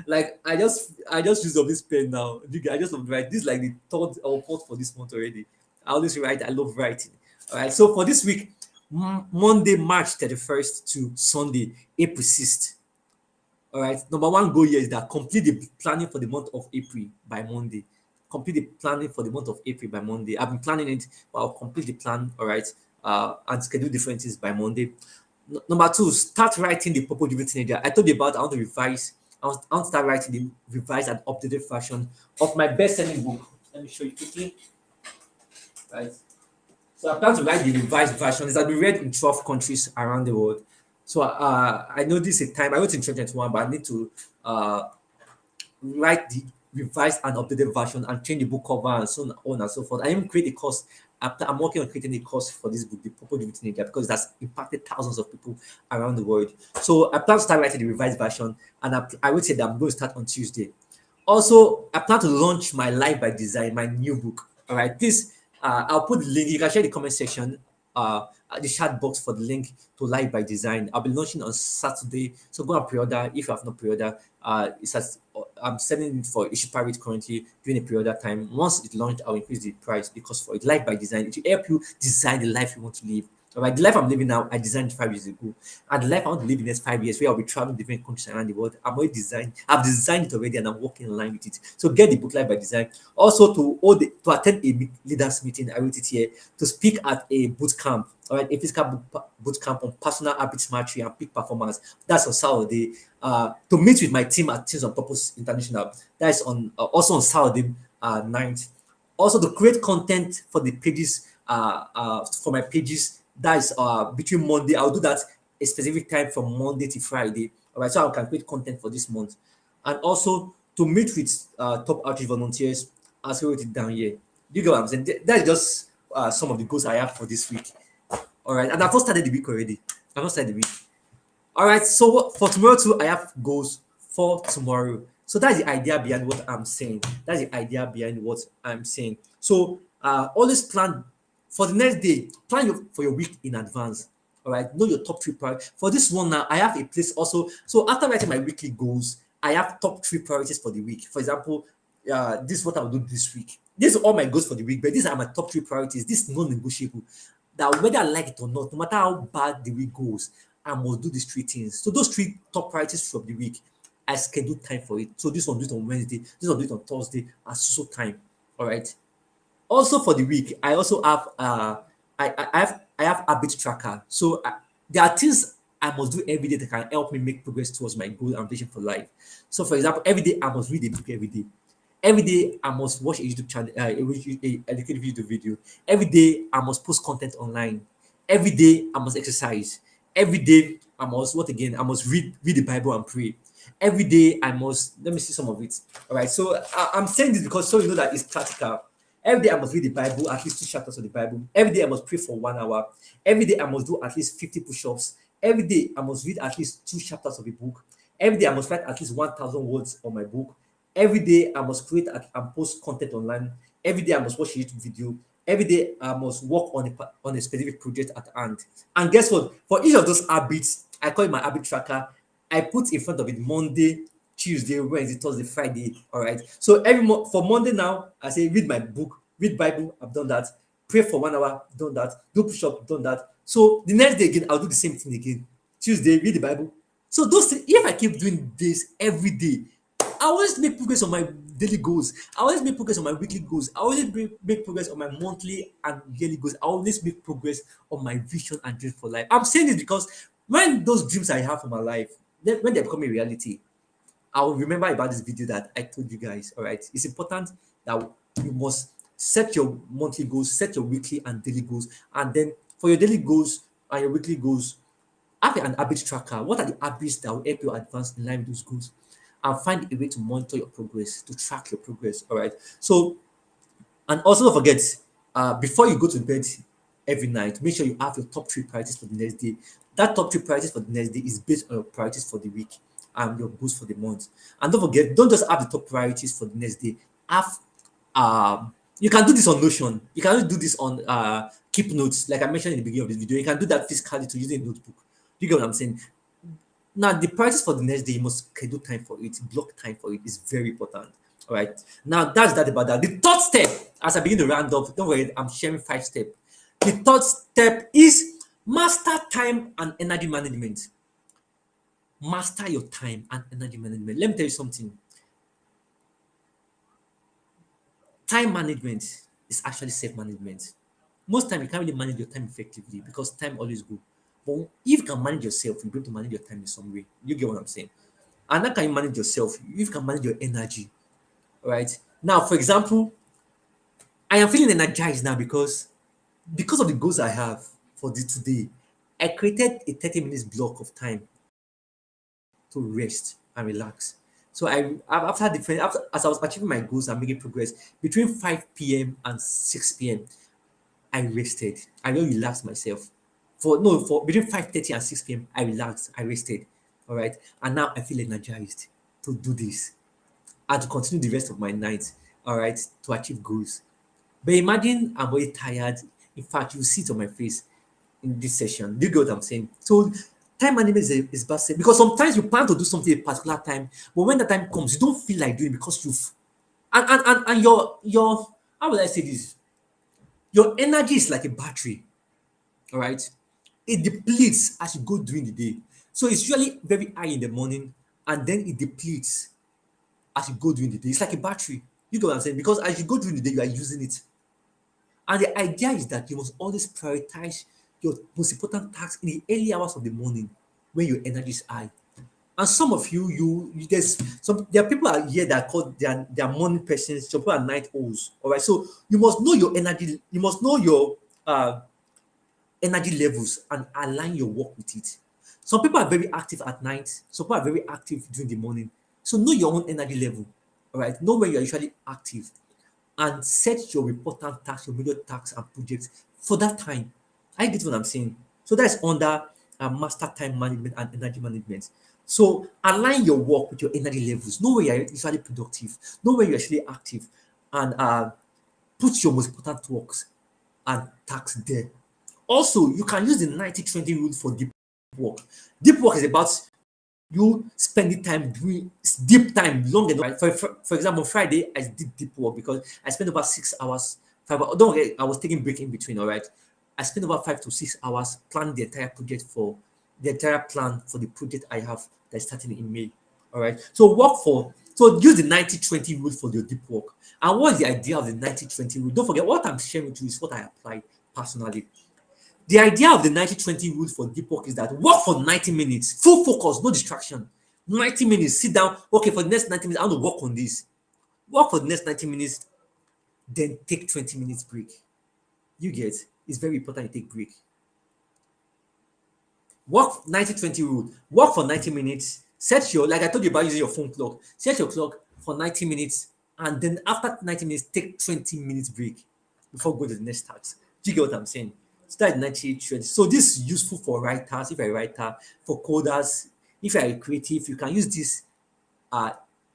Like I just use of this pen now. I just love writing. This is like the third or fourth for this month already. I always write. I love writing. All right. So for this week, Monday, March 31st to Sunday, April 6th. All right. Number one goal here is that complete the planning for the month of April by Monday. Complete the planning for the month of April by Monday. I've been planning it, but I'll complete the plan. All right. And schedule different things by Monday. Number two, start writing the purpose-driven teenager. I told you about I want to revise. I want to start writing the revised and updated version of my best-selling book. Let me show you quickly. Right. So I plan to write the revised version. It has been read in 12 countries around the world. So I know this is a time I wrote in 2021, but I need to write the revised and updated version and change the book cover and so on and so forth. I even create a course. I'm working on creating a course for this book, The Purple Dividend Teenager, because that's impacted thousands of people around the world. So I plan to start writing the revised version, and I would say that I'm going to start on Tuesday. Also, I plan to launch my Life by Design, my new book. All right, this I'll put the link. You can share the comment section, the chat box for the link to Life by Design. I'll be launching on Saturday, so go and pre-order if you have not pre-order. I'm selling it for issue private currently during a pre-order time. Once it launched, I'll increase the price because for it, Life by Design, it will help you design the life you want to live. All right, the life I'm living now, I designed 5 years ago, and the life I want to live in the next 5 years, where I'll be traveling different countries around the world. I've designed it already, and I'm working in line with it. So get the book Life by Design. Also, to attend a leaders meeting, I wrote it here to speak at a boot camp. All right, a physical boot camp on personal habits mastery and peak performance. That's on Saturday. To meet with my team at Teams on Purpose International. That's on also on Saturday 9th. Also to create content for the pages for my pages. That is between Monday. I'll do that a specific time from Monday to Friday. All right, so I can create content for this month, and also to meet with top outreach volunteers. As I wrote it down here. Do you get what I'm saying? That's just some of the goals I have for this week. All right, and I've not started the week already. I've not started the week. All right, so for tomorrow too, I have goals for tomorrow. So that's the idea behind what I'm saying. That's the idea behind what I'm saying. So always plan for the next day. For your week in advance. All right, know your top three priorities. For this one now, I have a place also. So after writing my weekly goals, I have top three priorities for the week. For example, this is what I'll do this week. These are all my goals for the week, but these are my top three priorities. This is non-negotiable. That whether I like it or not, no matter how bad the week goes, I must do these three things. So those three top priorities from the week, I schedule time for it. So this one do it on Wednesday, this one do it on Thursday, at so time. All right. Also for the week, I also have I have habit tracker. So there are things I must do every day that can help me make progress towards my goal and vision for life. So for example, every day I must read a book every day. Every day I must watch a YouTube channel, a educative YouTube video. Every day I must post content online. Every day I must exercise. Every day I must what again? I must read the Bible and pray. Every day I must let me see some of it. All right. So I'm saying this because so you know that it's practical. Every day I must read the Bible, at least two chapters of the Bible. Every day I must pray for 1 hour. Every day I must do at least 50 push-ups. Every day I must read at least two chapters of a book. Every day I must write at least 1,000 words on my book. Every day I must create and post content online. Every day I must watch a YouTube video. Every day I must work on a specific project at hand. And guess what? For each of those habits, I call it my habit tracker. I put in front of it Monday, Tuesday, Wednesday, Thursday, Friday. All right. So for Monday now, I say read my book, read Bible. I've done that. Pray for 1 hour. Done that. Do push up. Done that. So the next day again, I'll do the same thing again. Tuesday, read the Bible. So those things, if I keep doing this every day, I always make progress on my daily goals. I always make progress on my weekly goals. I always make progress on my monthly and yearly goals. I always make progress on my vision and dreams for life. I'm saying this because when those dreams I have for my life, when they become a reality, I will remember about this video that I told you guys. All right, it's important that you must set your monthly goals, set your weekly and daily goals, and then for your daily goals and your weekly goals, have an habit tracker. What are the habits that will help you advance in line with those goals? And find a way to monitor your progress, to track your progress. All right. So, and also don't forget, before you go to bed every night, make sure you have your top three priorities for the next day. That top three priorities for the next day is based on your priorities for the week and your goals for the month. And don't forget, don't just have the top priorities for the next day. Have you can do this on Notion. You can do this on Keep Notes, like I mentioned in the beginning of this video. You can do that physically to using a notebook. You get what I'm saying? Now, the priorities for the next day, you must schedule time for it, block time for it. It's very important. All right. Now, that's that about that. The third step, as I begin to round up, don't worry, I'm sharing 5 steps. The third step is master time and energy management. Master your time and energy management. Let me tell you something. Time management is actually self-management. Most time you can't really manage your time effectively because time always go. But if you can manage yourself, you'll be able to manage your time in some way. You get what I'm saying? And how can you manage yourself? If you can manage your energy, all right? Now, for example, I am feeling energized now because of the goals I have for this today. I created a 30 minutes block of time to rest and relax. So after different after as I was achieving my goals and making progress between 5 p.m. and 6 p.m. I rested. I don't relax myself. For between 5:30 and 6 p.m. I relaxed. I rested. All right. And now I feel energized to do this and to continue the rest of my night. All right, to achieve goals. But imagine I'm very tired. In fact, you see it on my face in this session. Do you get what I'm saying? So time management is best because sometimes you plan to do something at a particular time, but when the time comes, you don't feel like doing it because you've and your how will I say this? Your energy is like a battery, all right? It depletes as you go during the day. So it's usually very high in the morning and then it depletes as you go during the day. It's like a battery. You get what I'm saying? Because as you go during the day, you are using it. And the idea is that you must always prioritize your most important tasks in the early hours of the morning when your energy is high. And some of there's some there are people out here that are called they are morning persons, some people are night owls. All right. So you must know your energy, you must know your energy levels and align your work with it. Some people are very active at night, some people are very active during the morning. So know your own energy level. All right. Know when you're usually active and set your important tasks, your major tasks and projects for that time. I get what I'm saying. So that's under master time management and energy management. So align your work with your energy levels. Know where you're usually productive. Know where you're actually active, and put your most important works and tasks there. Also, you can use the 90-20 rule for deep work. Deep work is about you spending time doing deep time long enough. Right? For example, Friday I did deep work because I spent about 6 hours. Don't forget, I was taking break in between. All right, I spent about 5 to 6 hours planning the entire plan for the project I have that's starting in May. All right, so use the 90-20 rule for your deep work. And what is the idea of the 90-20 rule? Don't forget what I'm sharing with you is what I applied personally. The idea of the 90-20 rule for deep work is that work for 90 minutes, full focus, no distraction. 90 minutes, sit down. Okay, for the next 90 minutes, I want to work on this. Work for the next 90 minutes, then take 20 minutes break. You get it's very important you take break. Work 90-20 rule. Work for 90 minutes. Set your, like I told you about using your phone clock, set your clock for 90 minutes, and then after 90 minutes, take 20 minutes break before go to the next task. Do you get what I'm saying? So that's 90-20. So this is useful for writers, if you're a writer, for coders, if you're a creative, you can use this uh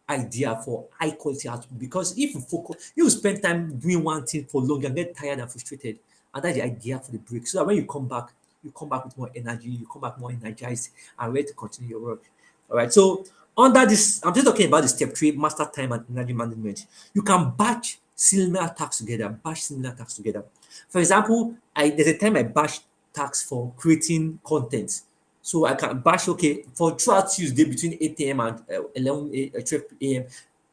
idea for high quality output because if you focus, you will spend time doing one thing for long and get tired and frustrated. And that's the idea for the break. So that when you come back with more energy, you come back more energized and ready to continue your work. All right. So Under this, I'm just talking about the step three, master time and energy management. You can batch similar tasks together, batch similar tasks together. For example, there's a time I batch tasks for creating content. So I can batch, okay, for throughout Tuesday between 8 a.m. and 12 a.m.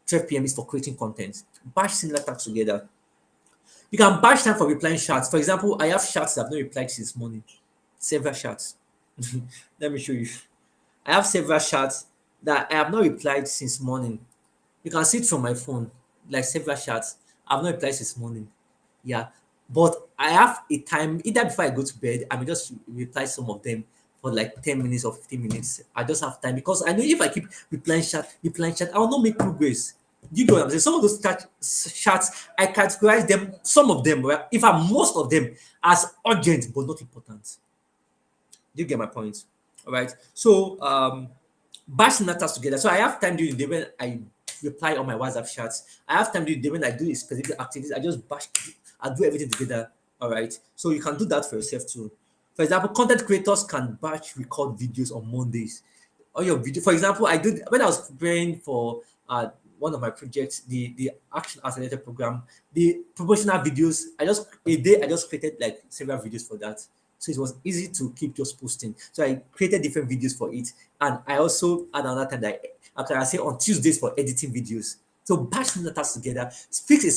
12 p.m. is for creating content. Batch similar tasks together. You can batch time for replying chats. For example, I have chats that I've not replied since morning. Several chats. Let me show you. I have several chats that I have not replied since morning. You can see it from my phone, like several chats. I've not replied since morning. Yeah. But I have a time, either before I go to bed, I may just reply some of them for like 10 minutes or 15 minutes. I just have time because I know if I keep replying chat, I will not make progress. Do you know what I'm saying? Some of those chats, I categorize them, some of them, well, in fact, most of them as urgent but not important. Do you get my point? All right. So batch matters together. So I have time during the day when I reply on my WhatsApp chats. I have time during the day when I do a specific activities. I just batch, I do everything together. All right. So you can do that for yourself too. For example, content creators can batch record videos on Mondays. On your video, for example, I did when I was preparing for one of my projects, the action accelerator program, the promotional videos. I just created like several videos for that. So it was easy to keep just posting. So I created different videos for it. And I also had another time that after I say on Tuesdays for editing videos. So batch the tasks together, fix a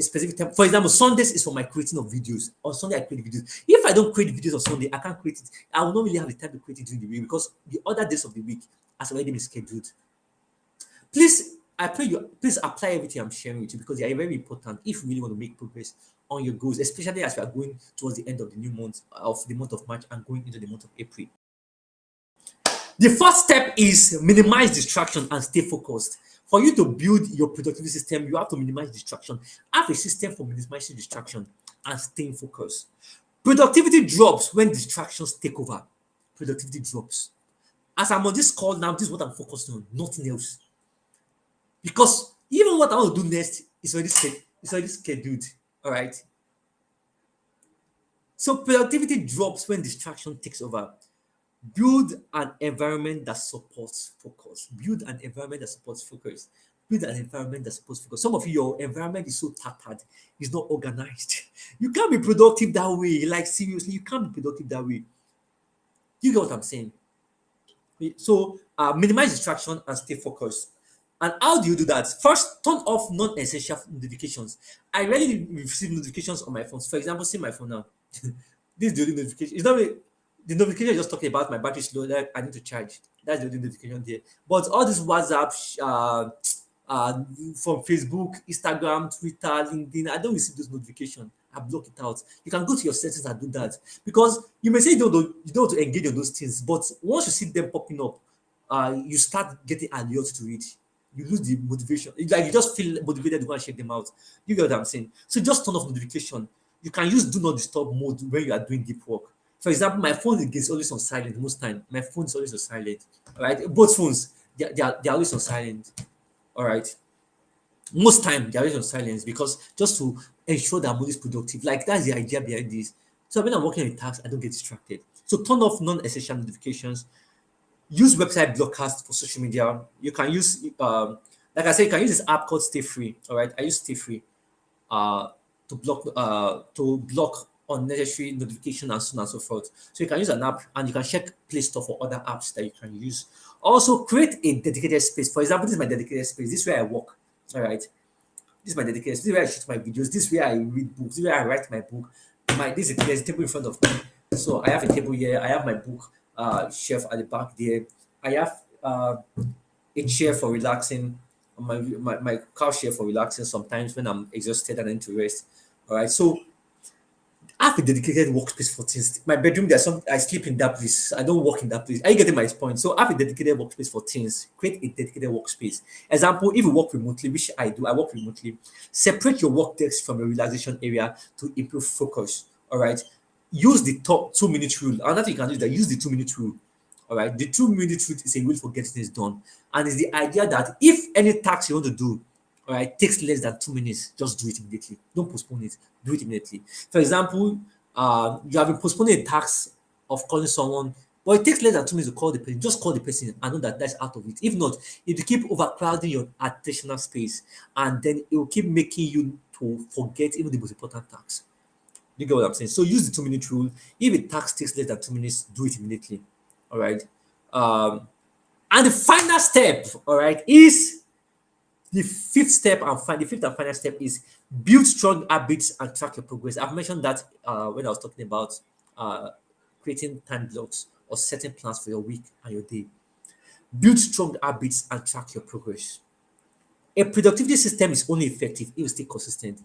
specific time. For example, Sundays is for my creating of videos. On Sunday, I create videos. If I don't create videos on Sunday, I can't create it. I will not really have the time to create it during the week because the other days of the week has already been scheduled. Please, I pray you please apply everything I'm sharing with you because they are very important if you really want to make progress on your goals, especially as we are going towards the end of the new month of the month of March and going into the month of April. The first step is minimize distraction and stay focused. For you to build your productivity system, you have to minimize distraction. Have a system for minimizing distraction and staying focused. Productivity drops when distractions take over. Productivity drops. As I'm on this call now, this is what I'm focused on, nothing else. Because even what I want to do next is already scheduled. All right. So productivity drops when distraction takes over. Build an environment that supports focus. Build an environment that supports focus. Build an environment that supports focus. Some of you, your environment is so tattered, it's not organized. You can't be productive that way. Like seriously, you can't be productive that way. You get what I'm saying? So minimize distraction and stay focused. And how do you do that? First, turn off non-essential notifications. I rarely receive notifications on my phone. For example, see my phone now. This is the only notification. It's not really, the notification is just talking about my battery is low that I need to charge. That's the only notification there. But all this WhatsApp, from Facebook, Instagram, Twitter, LinkedIn, I don't receive those notifications. I block it out. You can go to your settings and do that because you may say you don't want to engage on those things, but once you see them popping up, you start getting alert to it. You lose the motivation. It's like you just feel motivated to go and check them out. You get what I'm saying? So just turn off notification. You can use do not disturb mode when you are doing deep work. For example, my phone is always on silent most time. My phone is always on silent. All right, both phones they're always on silent. All right, most time they're always on silence because just to ensure that I'm always productive. Like that's the idea behind this. So when I'm working on a task, I don't get distracted. So turn off non-essential notifications. Use website blockers for social media. You can use like I said, you can use this app called Stay Free. All right, I use Stay Free uh to block unnecessary notification and so on and so forth. So you can use an app and you can check Play Store for other apps that you can use. Also create a dedicated space. For example, this is my dedicated space. This is where I work. All right. This is my dedicated. This is where I shoot my videos. This is where I read books. This is where I write my book. This is there's a table in front of me. So I have a table here. I have my book shelf at the back there. I have a chair for relaxing. My couch chair for relaxing. Sometimes when I'm exhausted and I need to rest. All right. So I have a dedicated workspace for things. My bedroom, there's some I sleep in that place. I don't work in that place. Are you getting my point? So I have a dedicated workspace for things. Create a dedicated workspace. Example, if you work remotely, which I do, I work remotely. Separate your work desk from your relaxation area to improve focus. All right. Use the top 2 minute rule. Another thing you can do is that use the 2 minute rule. All right. The 2 minute rule is a rule for getting things done. And it's the idea that if any task you want to do, all right, takes less than 2 minutes, just do it immediately. Don't postpone it. Do it immediately. For example, you have been postponing a task of calling someone But it takes less than 2 minutes to call the person. Just call the person and know that that's out of it. If not, it will keep overcrowding your attentional space, and then it will keep making you to forget even the most important tasks. You get what I'm saying? So use the 2 minute rule. If a task takes less than 2 minutes, do it immediately. All right. Um, and the final step, all right, is the fifth step the fifth and final step is build strong habits and track your progress. I've mentioned that when I was talking about uh, creating time blocks or setting plans for your week and your day. Build strong habits and track your progress. A productivity system is only effective if you stay consistent.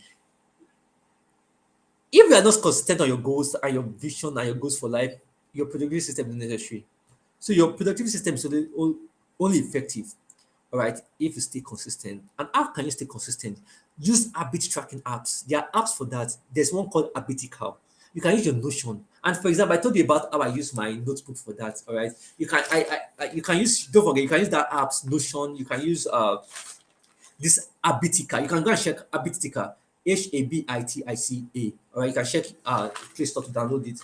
If you are not consistent on your goals and your vision and your goals for life, your productivity system is necessary. So your productivity system is only effective, all right, if you stay consistent. And how can you stay consistent? Use habit tracking apps. There are apps for that. There's one called Habitical. You can use your Notion. And for example, I told you about how I use my notebook for that. All right. You can use, don't forget, you can use that apps, Notion. You can use this Habitica. You can go and check Habitica, Habitica. All right, you can check Play Store to download it.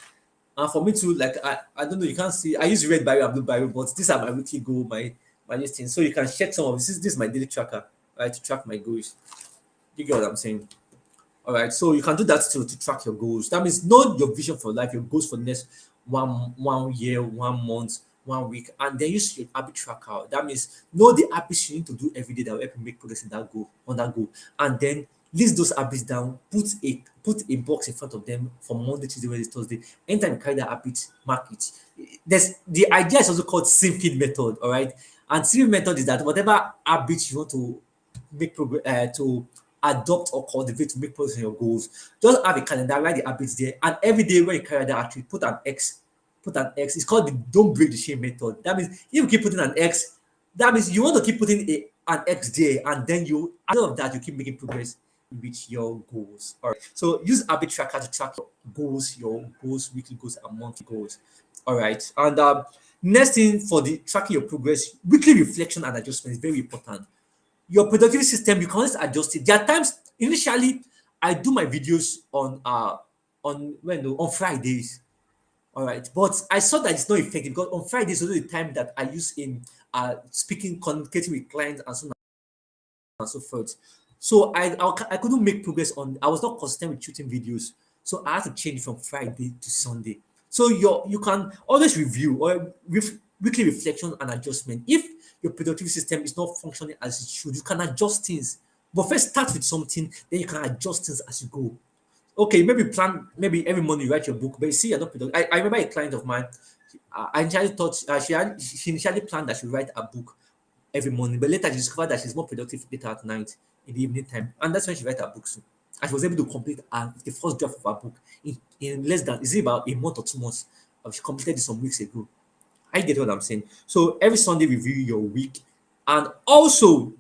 And for me too, like I don't know, you can't see. I use red barrel and blue barrel, but these are my weekly goal, my this thing. So you can check some of this. This is my daily tracker, right? To track my goals. You get what I'm saying? All right. So you can do that to track your goals. That means know your vision for life, your goals for the next one year, 1 month, 1 week, and then use your habit tracker. That means know the habits you need to do every day that will help you make progress in that goal, on that goal, and then list those habits down. Put a box in front of them for Monday, Tuesday, Wednesday, Thursday. Anytime you carry that habit, mark it. There's the idea is also called simple method. All right, and simple method is that whatever habit you want to make progress to adopt or cultivate to make progress in your goals, just have a calendar, write the habits there, and every day when you carry that actually put an X. Put an X. It's called the don't break the chain method. That means if you keep putting an X, that means you want to keep putting an X there, and then you, out of that, you keep making progress in reach your goals. All right. So use habit tracker to track your goals, weekly goals, and monthly goals. All right. And next thing for the tracking your progress, weekly reflection and adjustment is very important. Your productivity system, you can always adjust it. There are times initially I do my videos on Fridays. All right, but I saw that it's not effective because on Fridays is also the time that I use in speaking, communicating with clients and so on and so forth. So I couldn't make progress on. I was not consistent with shooting videos, so I had to change from Friday to Sunday. So you can always review or weekly reflection and adjustment. If your productivity system is not functioning as it should, you can adjust things. But first, start with something, then you can adjust things as you go. Okay, maybe plan, maybe every morning you write your book, but you see you're not productive. I remember a client of mine. I initially thought she initially planned that she would write a book every morning, but later she discovered that she's more productive later at night in the evening time, and that's when she write her book. So, and she was able to complete the first draft of her book in less than, is it about a month or 2 months? She completed it some weeks ago. I get what I'm saying. So every Sunday review your week, and also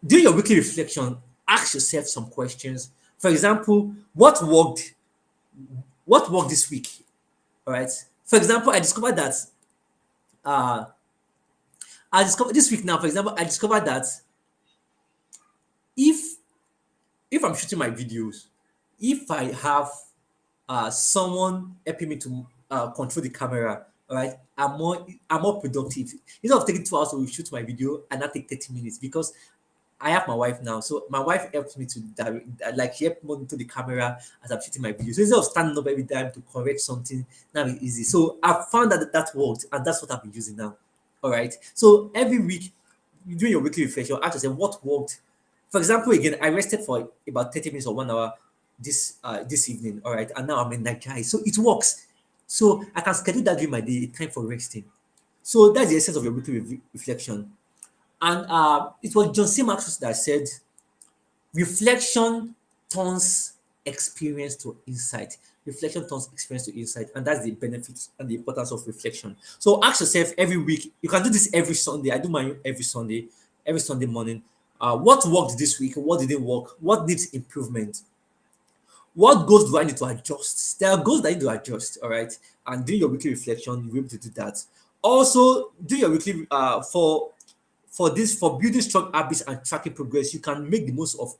during your weekly reflection, ask yourself some questions. For example, what worked this week? All right. For example, I discovered that uh I discovered this week now, for example, I discovered that if I'm shooting my videos, if I have someone helping me to control the camera, all right, I'm more productive. Instead of taking 2 hours to shoot my video and not take 30 minutes, because I have my wife now, so my wife helps me to direct, like she helped me to the camera as I'm shooting my video. So instead of standing up every time to correct something, now it's easy. So I found that worked, and that's what I've been using now. All right. So every week, you do your weekly reflection. Ask yourself what worked. For example, again, I rested for about 30 minutes or 1 hour this evening. All right, and now I'm energized, so it works. So I can schedule that during my day, time for resting. So that's the essence of your weekly reflection. And it was John C. Maxwell that said, reflection turns experience to insight. Reflection turns experience to insight. And that's the benefits and the importance of reflection. So ask yourself every week. You can do this every Sunday. I do mine every Sunday morning. What worked this week? What didn't work? What needs improvement? What goals do I need to adjust? There are goals that I need to adjust, all right? And do your weekly reflection, you'll be able to do that. Also, do your weekly for building strong habits and tracking progress. You can make the most of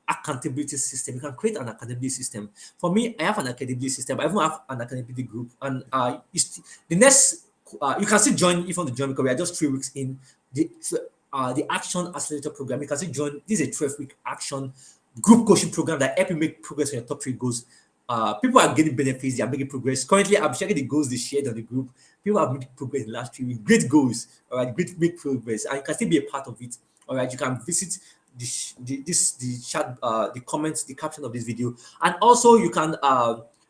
accountability system. You can create an accountability system. For me, I have an accountability system. I even have an accountability group. And the next, you can still join if you want to join because we are just 3 weeks in the Action Accelerator program. You can still join. This is a 12-week action group coaching program that help you make progress on your top 3 goals. People are getting benefits, they are making progress. Currently, I'm checking the goals they shared on the group. People have made progress in the last 3 weeks. Great goals, all right, great make progress, and you can still be a part of it. All right, you can visit the chat, the comments, the caption of this video, and also you can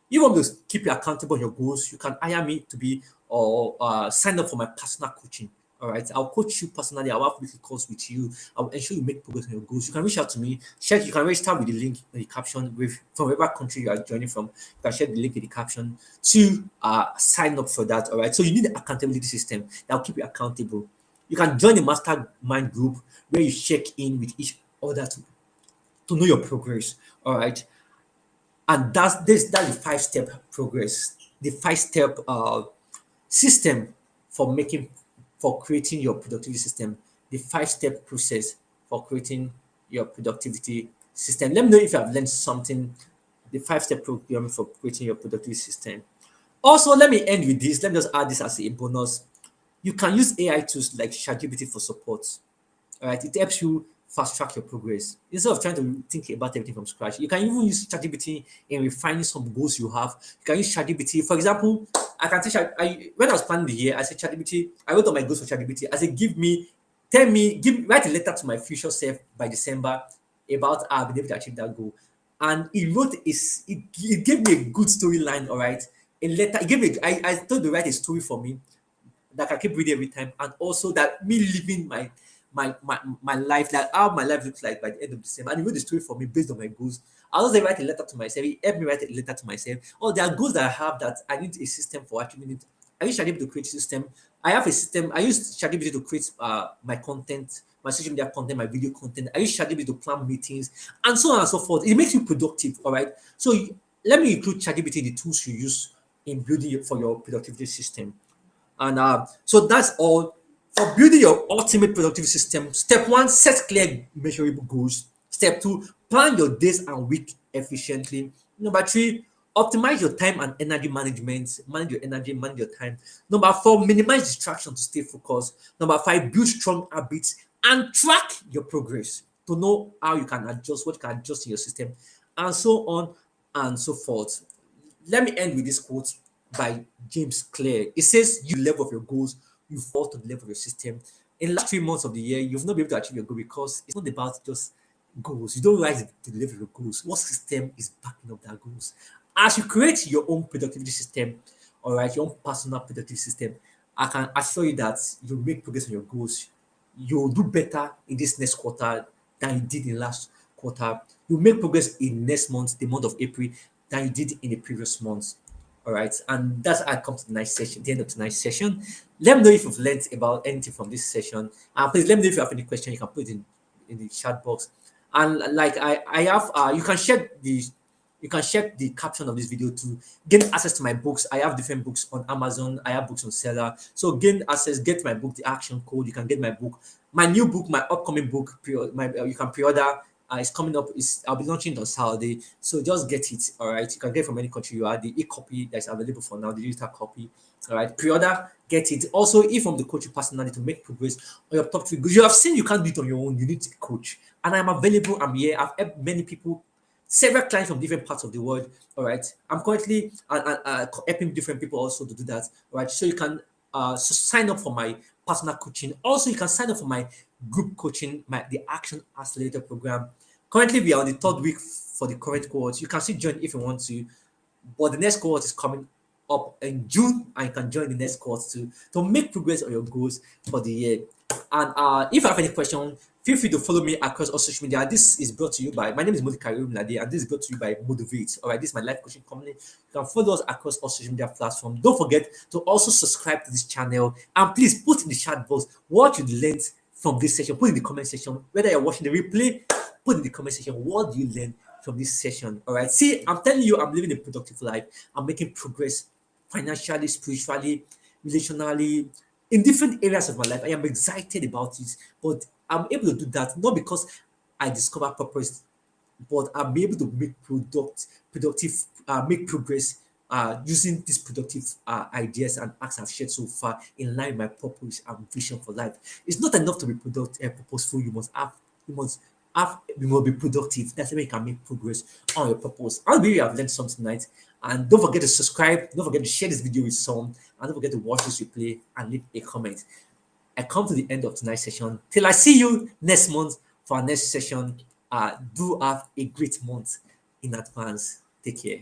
you want to keep you accountable on your goals. You can hire me to be or sign up for my personal coaching. All right, I'll coach you personally. I'll have weekly calls with you. I'll ensure you make progress on your goals. You can reach out to me. Check. You can register with the link in the caption with from whatever country you are joining from. You can share the link in the caption to sign up for that. All right. So you need an accountability system that will keep you accountable. You can join the mastermind group where you check in with each other to know your progress. All right. And that's the 5-step progress, the 5-step system for making for creating your productivity system, the 5-step process for creating your productivity system. Let me know if you have learned something, the 5-step program for creating your productivity system. Also, let me end with this. Let me just add this as a bonus. You can use AI tools like ChatGPT for support. All right, it helps you fast track your progress instead of trying to think about everything from scratch. You can even use ChatGPT in refining some goals you have. You can use ChatGPT, for example. I can teach. When I was planning the year, I said ChatGPT. I wrote on my goals for ChatGPT. I said, write a letter to my future self by December about how I've been able to achieve that goal. And it gave me a good storyline. All right, a letter. It gave me. I told to write a story for me that I keep reading every time, and also that me living my life, like how my life looks like by the end of December. And he wrote the story for me based on my goals. I also write a letter to myself. He helped me write a letter to myself. Oh, there are goals that I have that I need a system for achieving it. I use ChatGPT to create a system. I have a system. I use ChatGPT to create my content, my social media content, my video content. I use ChatGPT to plan meetings and so on and so forth. It makes you productive. All right. So let me include ChatGPT in the tools you use in building for your productivity system. And so that's all for building your ultimate productivity system. Step 1, set clear, measurable goals. Step 2, plan your days and week efficiently. Number 3, optimize your time and energy management. Manage your energy, manage your time. Number 4, minimize distraction to stay focused. Number 5, build strong habits and track your progress to know how you can adjust, what you can adjust in your system, and so on and so forth. Let me end with this quote by James Clear. It says, "You level of your goals, you fall to the level of your system." In the last 3 months of the year, you've not been able to achieve your goal because it's not about just goals. You don't rise to the level of your goals. What system is backing up that goals? As you create your own productivity system, all right, your own personal productivity system, I can assure you that you'll make progress on your goals. You'll do better in this next quarter than you did in last quarter. You'll make progress in next month, the month of April, than you did in the previous month. All right, and that's how I come to tonight's session, the end of tonight's session. Let me know if you've learned about anything from this session. And please let me know if you have any question. You can put it in the chat box. And like I have, you can check the caption of this video to gain access to my books. I have different books on Amazon. I have books on Seller. So gain access, get my book, The Action Code. You can get my book, my new book, my upcoming book. You can pre-order. It's coming up. I'll be launching it on Saturday. So just get it. All right. You can get it from any country you are. The e-copy that's available for now, the digital copy. All right. Pre-order, get it. Also, if I'm the coach you personally to make progress on your top 3 goals, you have seen you can't do it on your own. You need a coach. And I'm available. I'm here. I've helped many people, several clients from different parts of the world. All right. I'm currently helping different people also to do that. All right. So you can so sign up for my personal coaching. Also, you can sign up for my group coaching, the Action Accelerator program. Currently, we are on the 3rd week for the current cohort. You can still join if you want to, but the next cohort is coming up in June, and you can join the next cohort to make progress on your goals for the year. And if you have any question, feel free to follow me across all social media. This is brought to you by, my name is Mordecai Orimiladeye, and this is brought to you by Motivate. All right, this is my life coaching company. You can follow us across all social media platforms. Don't forget to also subscribe to this channel, and please put in the chat box what you learned from this session. Put in the comment section, whether you're watching the replay, put in the comment section what do you learn from this session. All right, see, I'm telling you, I'm living a productive life. I'm making progress financially, spiritually, relationally, in different areas of my life. I am excited about it, but I'm able to do that not because I discover purpose but I'll be able to make productive, make progress using these productive ideas and acts I've shared so far in line with my purpose and vision for life. It's not enough to be purposeful. You must you must be productive. That's the way you can make progress on your purpose. I believe you have learned something tonight. And don't forget to subscribe. Don't forget to share this video with some. And don't forget to watch this replay and leave a comment. I come to the end of tonight's session. Till I see you next month for our next session. Do have a great month in advance. Take care.